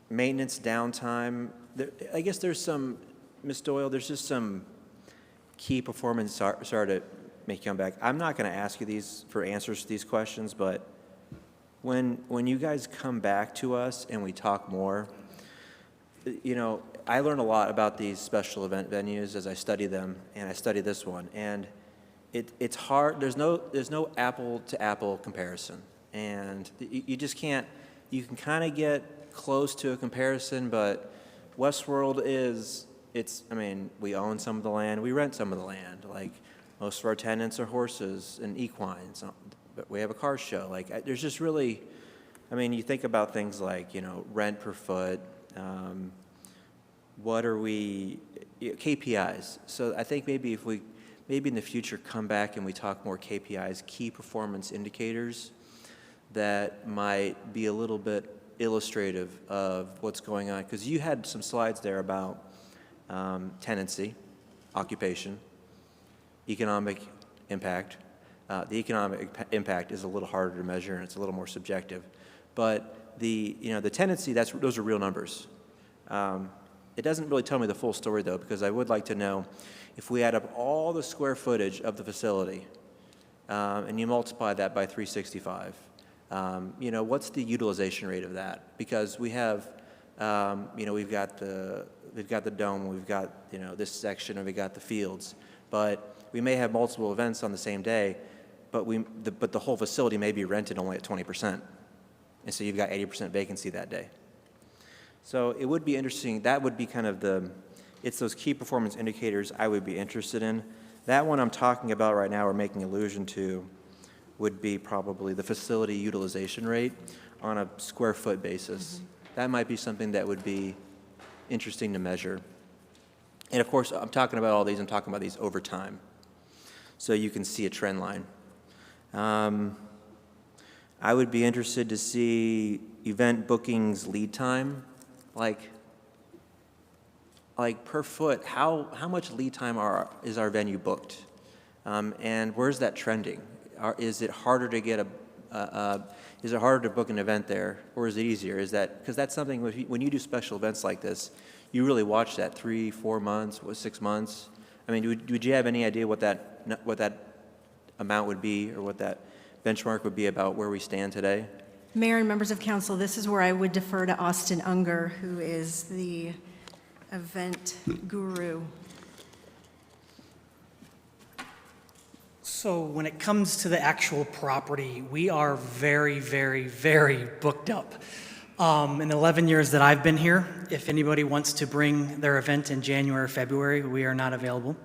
Maintenance downtime, I guess there's some, Ms. Doyle, there's just some key performance, sorry to make you come back. I'm not going to ask you for answers to these questions, but when you guys come back to us and we talk more, I learn a lot about these special event venues as I study them, and I study this one, and it's hard. There's no apple to apple comparison, and you just can't. You can kind of get close to a comparison, but Westworld we own some of the land, we rent some of the land. Like, most of our tenants are horses and equines, but we have a car show. Like, there's just really, you think about things like, rent per foot, what are KPIs. So I think maybe maybe in the future come back and we talk more KPIs, key performance indicators, that might be a little bit illustrative of what's going on, because you had some slides there about tenancy, occupation, economic impact. The economic impact is a little harder to measure and it's a little more subjective, but the tenancy, those are real numbers. It doesn't really tell me the full story though, because I would like to know if we add up all the square footage of the facility and you multiply that by 365. What's the utilization rate of that? Because we have, we've got the dome, we've got, this section, and we got the fields, but we may have multiple events on the same day, but the whole facility may be rented only at 20%, and so you've got 80% vacancy that day. So it would be interesting. That would be kind of it's those key performance indicators I would be interested in. That one I'm talking about right now, or making allusion to, would be probably the facility utilization rate on a square foot basis. That might be something that would be interesting to measure. And of course, I'm talking about all these, I'm talking about these over time. So you can see a trend line. I would be interested to see event bookings lead time, like per foot, how much lead time is our venue booked? And where's that trending? Is it harder to get is it harder to book an event there, or is it easier? Is that, because that's something, when you do special events like this, you really watch that 3, 4 months, 6 months. I mean, would you have any idea what that amount would be, or what that benchmark would be about where we stand today? Mayor and members of council, this is where I would defer to Austin Unger, who is the event guru. So when it comes to the actual property, we are very, very, very booked up. In the 11 years that I've been here, if anybody wants to bring their event in January or February, we are not available.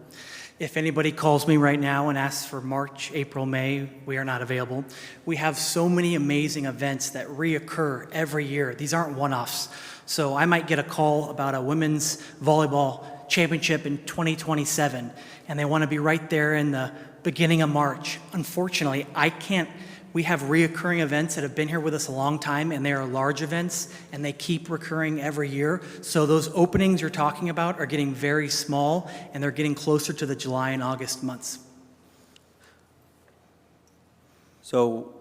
If anybody calls me right now and asks for March, April, May, we are not available. We have so many amazing events that reoccur every year. These aren't one-offs. So I might get a call about a women's volleyball championship in 2027, and they want to be right there in the beginning of March. Unfortunately, I can't. We have reoccurring events that have been here with us a long time, and they are large events, and they keep recurring every year. So those openings you're talking about are getting very small, and they're getting closer to the July and August months. So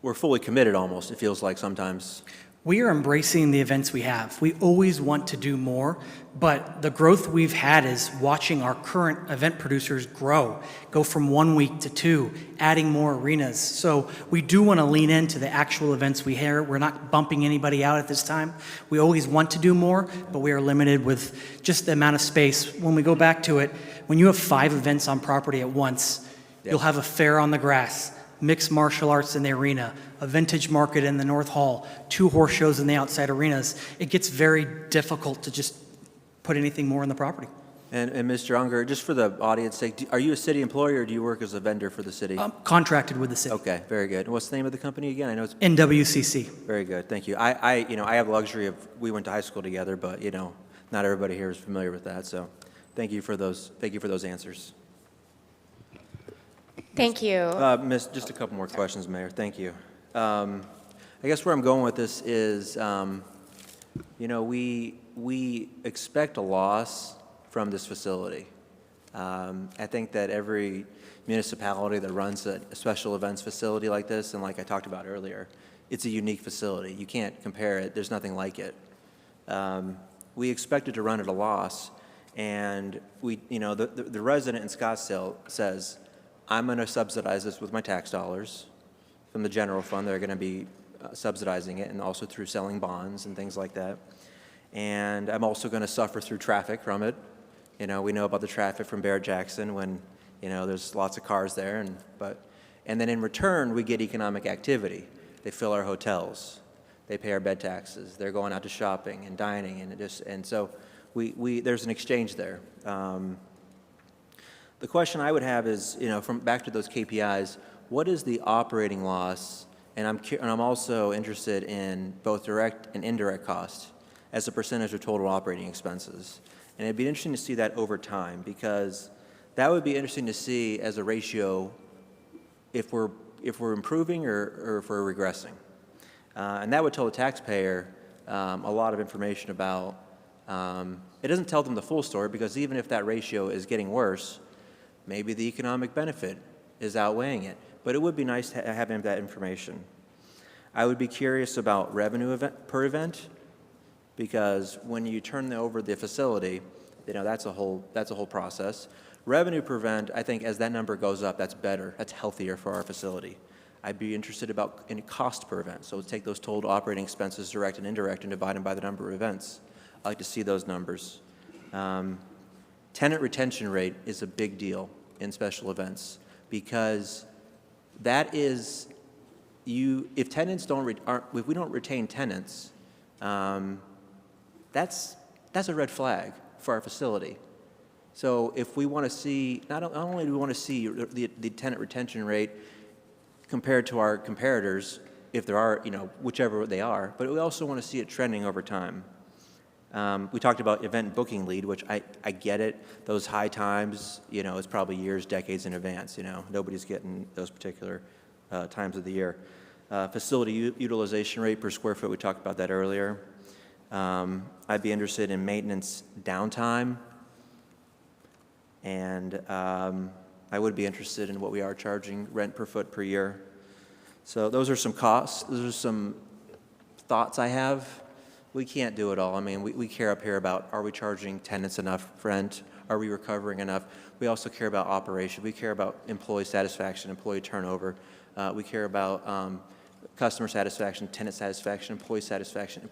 we're fully committed almost, it feels like sometimes. We are embracing the events we have. We always want to do more, but the growth we've had is watching our current event producers go from 1 week to 2, adding more arenas. So we do want to lean into the actual events we have. We're not bumping anybody out at this time. We always want to do more, but we are limited with just the amount of space. When we go back to it, when you have 5 events on property at once, you'll have a fair on the grass, mixed martial arts in the arena, a vintage market in the North Hall, 2 horse shows in the outside arenas. It gets very difficult to just put anything more on the property. And Mr. Unger, just for the audience sake, are you a city employee or do you work as a vendor for the city? Contracted with the city. Okay, very good. And what's the name of the company again? I know it's NWCC. Very good, thank you. I have the luxury of, we went to high school together, but not everybody here is familiar with that. So, thank you for those answers. Thank you. Miss, just a couple more questions, Mayor. Thank you. I guess where I'm going with this is, we expect a loss from this facility. I think that every municipality that runs a special events facility like this, and like I talked about earlier, it's a unique facility. You can't compare it. There's nothing like it. We expected to run at a loss, and the resident in Scottsdale says, I'm going to subsidize this with my tax dollars from the general fund. They're going to be subsidizing it, and also through selling bonds and things like that. And I'm also going to suffer through traffic from it. We know about the traffic from Barrett-Jackson when, there's lots of cars there. And then in return, we get economic activity. They fill our hotels. They pay our bed taxes. They're going out to shopping and dining. And so there's an exchange there. The question I would have is, from back to those KPIs, what is the operating loss? And I'm also interested in both direct and indirect costs as a percentage of total operating expenses. And it'd be interesting to see that over time, because that would be interesting to see as a ratio if we're improving or if we're regressing. And that would tell the taxpayer a lot of information about, it doesn't tell them the full story, because even if that ratio is getting worse, maybe the economic benefit is outweighing it. But it would be nice to have that information. I would be curious about revenue per event, because when you turn over the facility, that's a whole process. Revenue per event, I think as that number goes up, that's better, that's healthier for our facility. I'd be interested in cost per event. So take those total operating expenses, direct and indirect, and divide them by the number of events. I'd like to see those numbers. Tenant retention rate is a big deal in special events, because that is, if we don't retain tenants, that's a red flag for our facility. So if we want to see, not only do we want to see the tenant retention rate compared to our comparators, if there are, whichever they are, but we also want to see it trending over time. We talked about event booking lead, which I get it. Those high times, it's probably years, decades in advance, Nobody's getting those particular times of the year. Facility utilization rate per square foot, we talked about that earlier. I'd be interested in maintenance downtime. And I would be interested in what we are charging rent per foot per year. So those are some costs. Those are some thoughts I have. We can't do it all. I mean, we care up here about, are we charging tenants enough rent? Are we recovering enough? We also care about operation. We care about employee satisfaction, employee turnover. We care about customer satisfaction, tenant satisfaction, employee satisfaction,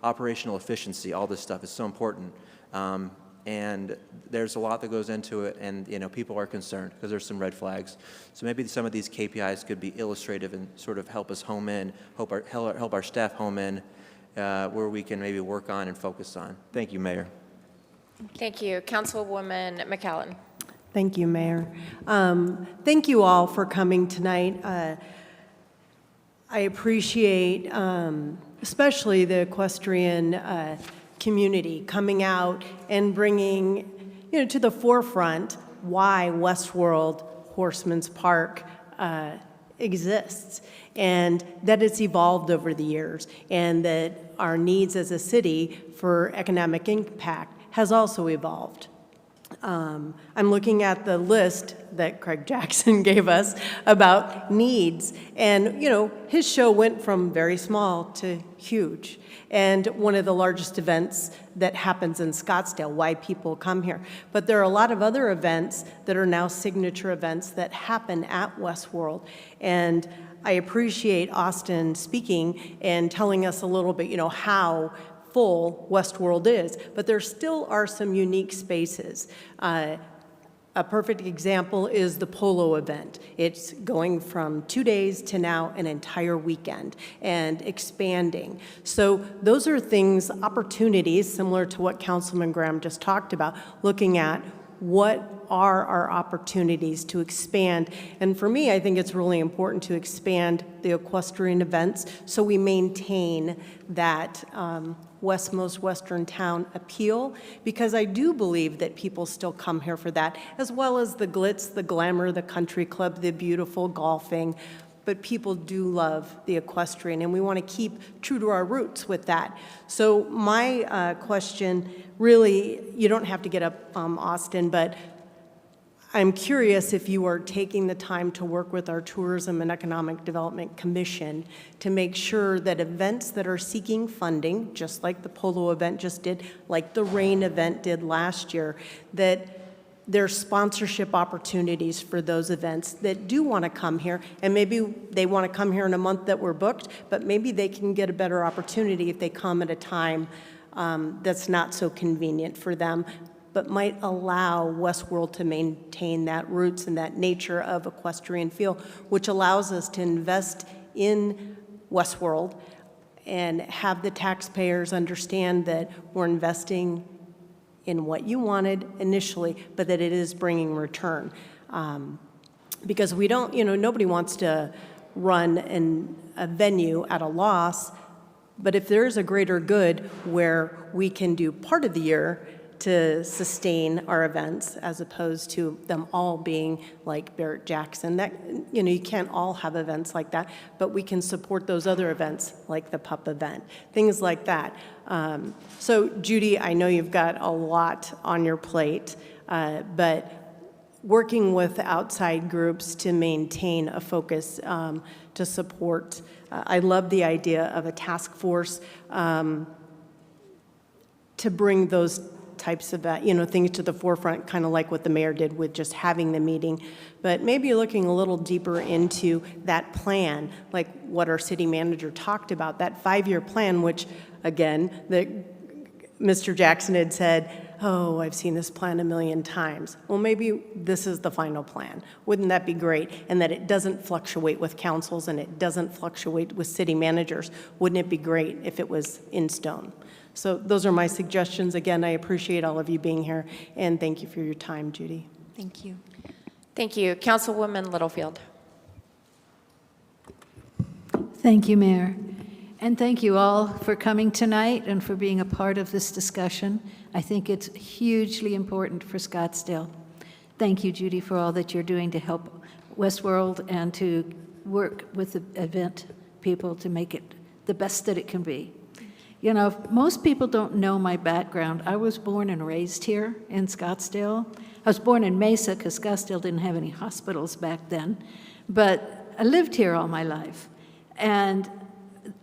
operational efficiency. All this stuff is so important. And there's a lot that goes into it, and people are concerned because there's some red flags. So maybe some of these KPIs could be illustrative and sort of help us home in, help our staff home in, where we can maybe work on and focus on. Thank you, Mayor. Thank you. Councilwoman McCallum. Thank you, Mayor. Thank you all for coming tonight. I appreciate especially the equestrian community coming out and bringing, to the forefront why Westworld Horseman's Park exists, and that it's evolved over the years, and that our needs as a city for economic impact has also evolved. I'm looking at the list that Craig Jackson gave us about needs, and his show went from very small to huge, and one of the largest events that happens in Scottsdale, why people come here. But there are a lot of other events that are now signature events that happen at Westworld, and I appreciate Austin speaking and telling us a little bit, how full Westworld is, but there still are some unique spaces. A perfect example is the polo event. It's going from 2 days to now an entire weekend and expanding. So those are things, opportunities, similar to what Councilman Graham just talked about, looking at what are our opportunities to expand. And for me, I think it's really important to expand the equestrian events so we maintain that westmost western town appeal, because I do believe that people still come here for that, as well as the glitz, the glamour, the country club, the beautiful golfing. But people do love the equestrian, and we want to keep true to our roots with that. So my question, really, you don't have to get up, Austin, but I'm curious if you are taking the time to work with our Tourism and Economic Development Commission to make sure that events that are seeking funding, just like the polo event just did, like the rain event did last year, that there's sponsorship opportunities for those events that do want to come here, and maybe they want to come here in a month that we're booked, but maybe they can get a better opportunity if they come at a time that's not so convenient for them, but might allow Westworld to maintain that roots and that nature of equestrian feel, which allows us to invest in Westworld and have the taxpayers understand that we're investing in what you wanted initially, but that it is bringing return. Because we don't, nobody wants to run a venue at a loss, but if there is a greater good where we can do part of the year to sustain our events as opposed to them all being like Barrett Jackson, that, you can't all have events like that, but we can support those other events like the PUP event, things like that. So Judy, I know you've got a lot on your plate, but working with outside groups to maintain a focus to support, I love the idea of a task force to bring those types of things to the forefront, kind of like what the mayor did with just having the meeting. But maybe looking a little deeper into that plan, like what our city manager talked about, that 5-year plan, which, again, Mr. Jackson had said, oh, I've seen this plan a million times. Well, maybe this is the final plan. Wouldn't that be great? And that it doesn't fluctuate with councils and it doesn't fluctuate with city managers. Wouldn't it be great if it was in stone? So those are my suggestions. Again, I appreciate all of you being here, and thank you for your time, Judy. Thank you. Thank you. Councilwoman Littlefield. Thank you, Mayor. And thank you all for coming tonight and for being a part of this discussion. I think it's hugely important for Scottsdale. Thank you, Judy, for all that you're doing to help Westworld and to work with the event people to make it the best that it can be. You know, most people don't know my background. I was born and raised here in Scottsdale. I was born in Mesa because Scottsdale didn't have any hospitals back then, but I lived here all my life. And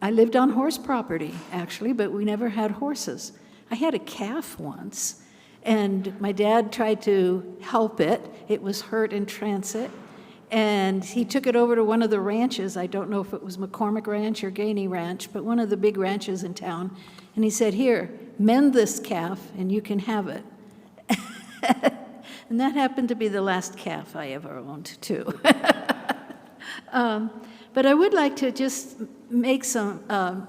I lived on horse property, actually, but we never had horses. I had a calf once, and my dad tried to help it. It was hurt in transit, and he took it over to one of the ranches. I don't know if it was McCormick Ranch or Gainey Ranch, but one of the big ranches in town. And he said, "Here, mend this calf, and you can have it." And that happened to be the last calf I ever owned, too. But I would like to just make a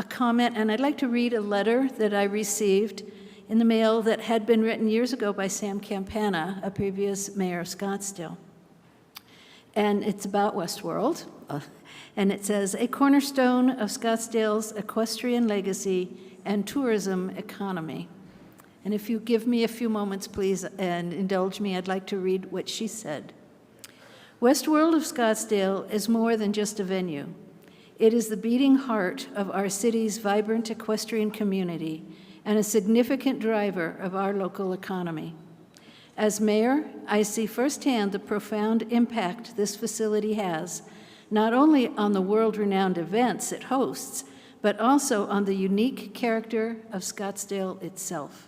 comment, and I'd like to read a letter that I received in the mail that had been written years ago by Sam Campana, a previous mayor of Scottsdale. And it's about Westworld, and it says, "A cornerstone of Scottsdale's equestrian legacy and tourism economy." And if you give me a few moments, please, and indulge me, I'd like to read what she said. "Westworld of Scottsdale is more than just a venue. It is the beating heart of our city's vibrant equestrian community and a significant driver of our local economy. As mayor, I see firsthand the profound impact this facility has, not only on the world-renowned events it hosts, but also on the unique character of Scottsdale itself.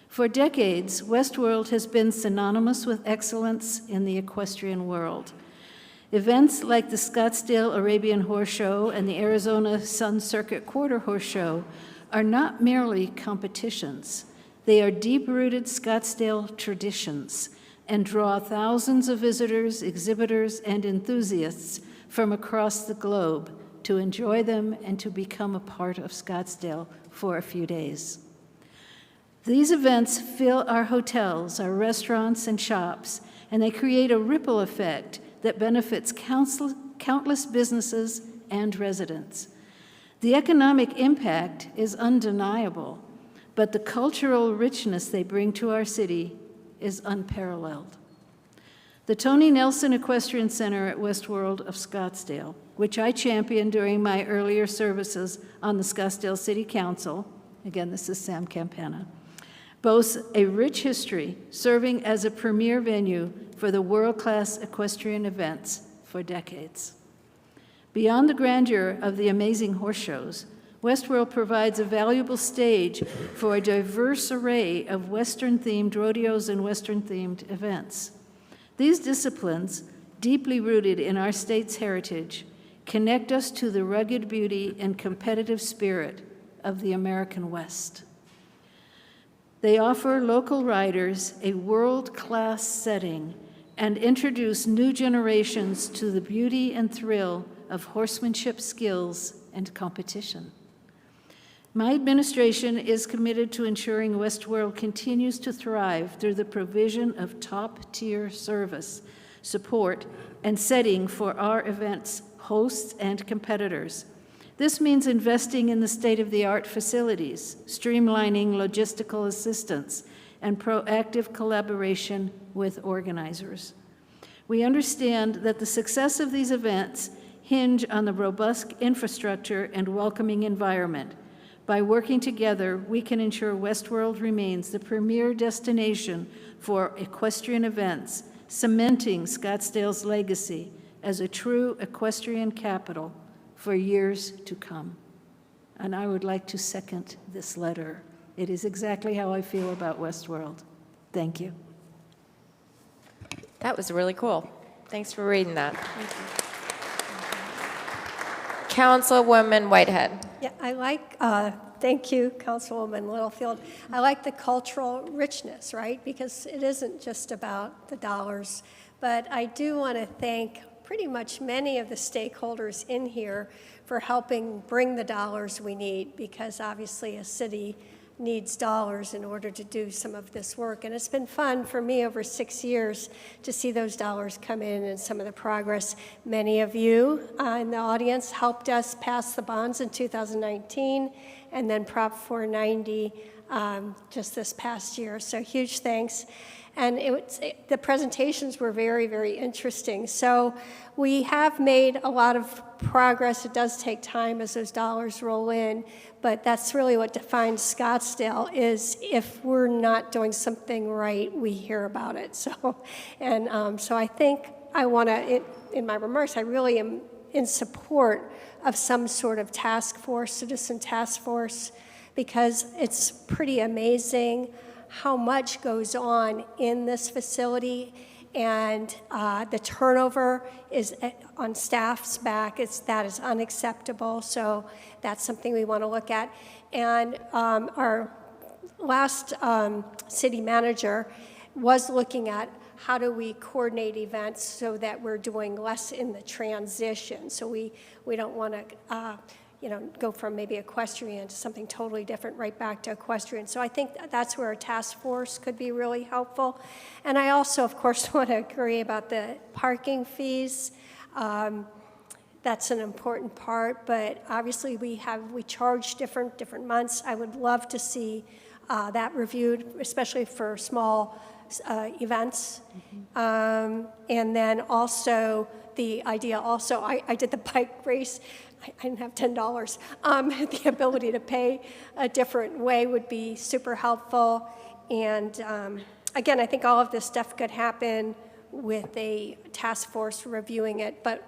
For decades, Westworld has been synonymous with excellence in the equestrian world. Events like the Scottsdale Arabian Horse Show and the Arizona Sun Circuit Quarter Horse Show are not merely competitions. They are deep-rooted Scottsdale traditions and draw thousands of visitors, exhibitors, and enthusiasts from across the globe to enjoy them and to become a part of Scottsdale for a few days. These events fill our hotels, our restaurants, and shops, and they create a ripple effect that benefits countless businesses and residents. The economic impact is undeniable, but the cultural richness they bring to our city is unparalleled. The Tony Nelson Equestrian Center at Westworld of Scottsdale, which I championed during my earlier services on the Scottsdale City Council, again, this is Sam Campana, boasts a rich history, serving as a premier venue for the world-class equestrian events for decades. Beyond the grandeur of the amazing horse shows, Westworld provides a valuable stage for a diverse array of Western-themed rodeos and Western-themed events. These disciplines, deeply rooted in our state's heritage, connect us to the rugged beauty and competitive spirit of the American West. They offer local riders a world-class setting and introduce new generations to the beauty and thrill of horsemanship skills and competition. My administration is committed to ensuring Westworld continues to thrive through the provision of top-tier service, support, and setting for our events, hosts, and competitors. This means investing in the state-of-the-art facilities, streamlining logistical assistance, and proactive collaboration with organizers. We understand that the success of these events hinge on the robust infrastructure and welcoming environment. By working together, we can ensure Westworld remains the premier destination for equestrian events, cementing Scottsdale's legacy as a true equestrian capital for years to come. And I would like to second this letter. It is exactly how I feel about Westworld. Thank you. That was really cool. Thanks for reading that. Councilwoman Whitehead. Yeah, I like, thank you, Councilwoman Littlefield. I like the cultural richness, right? Because it isn't just about the dollars. But I do want to thank pretty much many of the stakeholders in here for helping bring the dollars we need, because obviously a city needs dollars in order to do some of this work. And it's been fun for me over 6 years to see those dollars come in and some of the progress. Many of you in the audience helped us pass the bonds in 2019 and then Prop 490 just this past year. So huge thanks. And the presentations were very, very interesting. So we have made a lot of progress. It does take time as those dollars roll in, but that's really what defines Scottsdale is if we're not doing something right, we hear about it. So I think I want to, in my remarks, I really am in support of some sort of task force, citizen task force, because it's pretty amazing how much goes on in this facility, and the turnover is on staff's back. That is unacceptable, so that's something we want to look at. And our last city manager was looking at how do we coordinate events so that we're doing less in the transition. So we don't want to go from maybe equestrian to something totally different right back to equestrian. So I think that's where a task force could be really helpful. And I also, of course, want to agree about the parking fees. That's an important part, but obviously we charge different months. I would love to see that reviewed, especially for small events. And then also the idea also, I did the bike race. I didn't have $10. The ability to pay a different way would be super helpful. And again, I think all of this stuff could happen with a task force reviewing it, but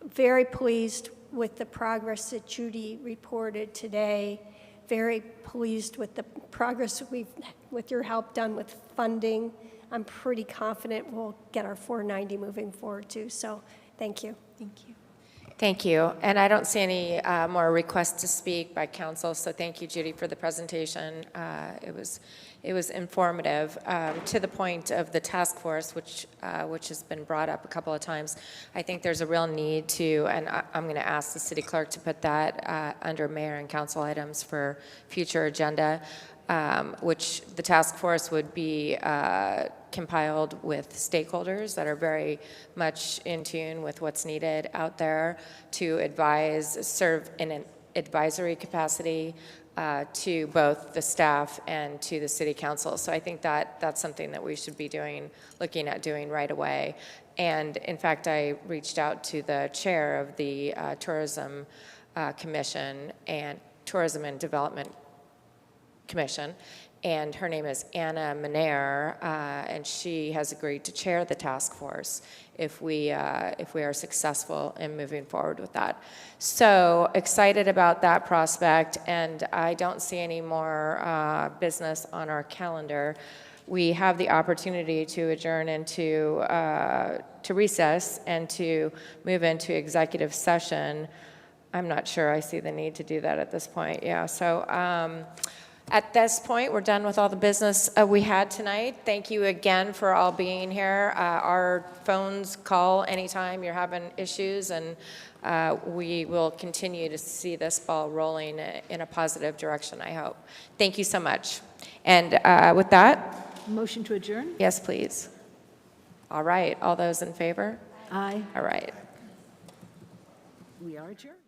very pleased with the progress that Judy reported today. Very pleased with the progress with your help, done with funding. I'm pretty confident we'll get our 490 moving forward too. So thank you. Thank you. Thank you. And I don't see any more requests to speak by council, so thank you, Judy, for the presentation. It was informative. To the point of the task force, which has been brought up a couple of times, I think there's a real need to, and I'm going to ask the city clerk to put that under mayor and council items for future agenda, which the task force would be compiled with stakeholders that are very much in tune with what's needed out there to serve in an advisory capacity to both the staff and to the city council. So I think that's something that we should be looking at doing right away. And in fact, I reached out to the chair of the Tourism Commission and Tourism and Development Commission, and her name is Anna Manair, and she has agreed to chair the task force if we are successful in moving forward with that. So excited about that prospect, and I don't see any more business on our calendar. We have the opportunity to adjourn into to recess and to move into executive session. I'm not sure I see the need to do that at this point. Yeah, so. At this point, we're done with all the business we had tonight. Thank you again for all being here. Our phones call anytime you're having issues, and we will continue to see this ball rolling in a positive direction, I hope. Thank you so much. And with that. Motion to adjourn? Yes, please. All right. All those in favor? Aye. All right. We are adjourned.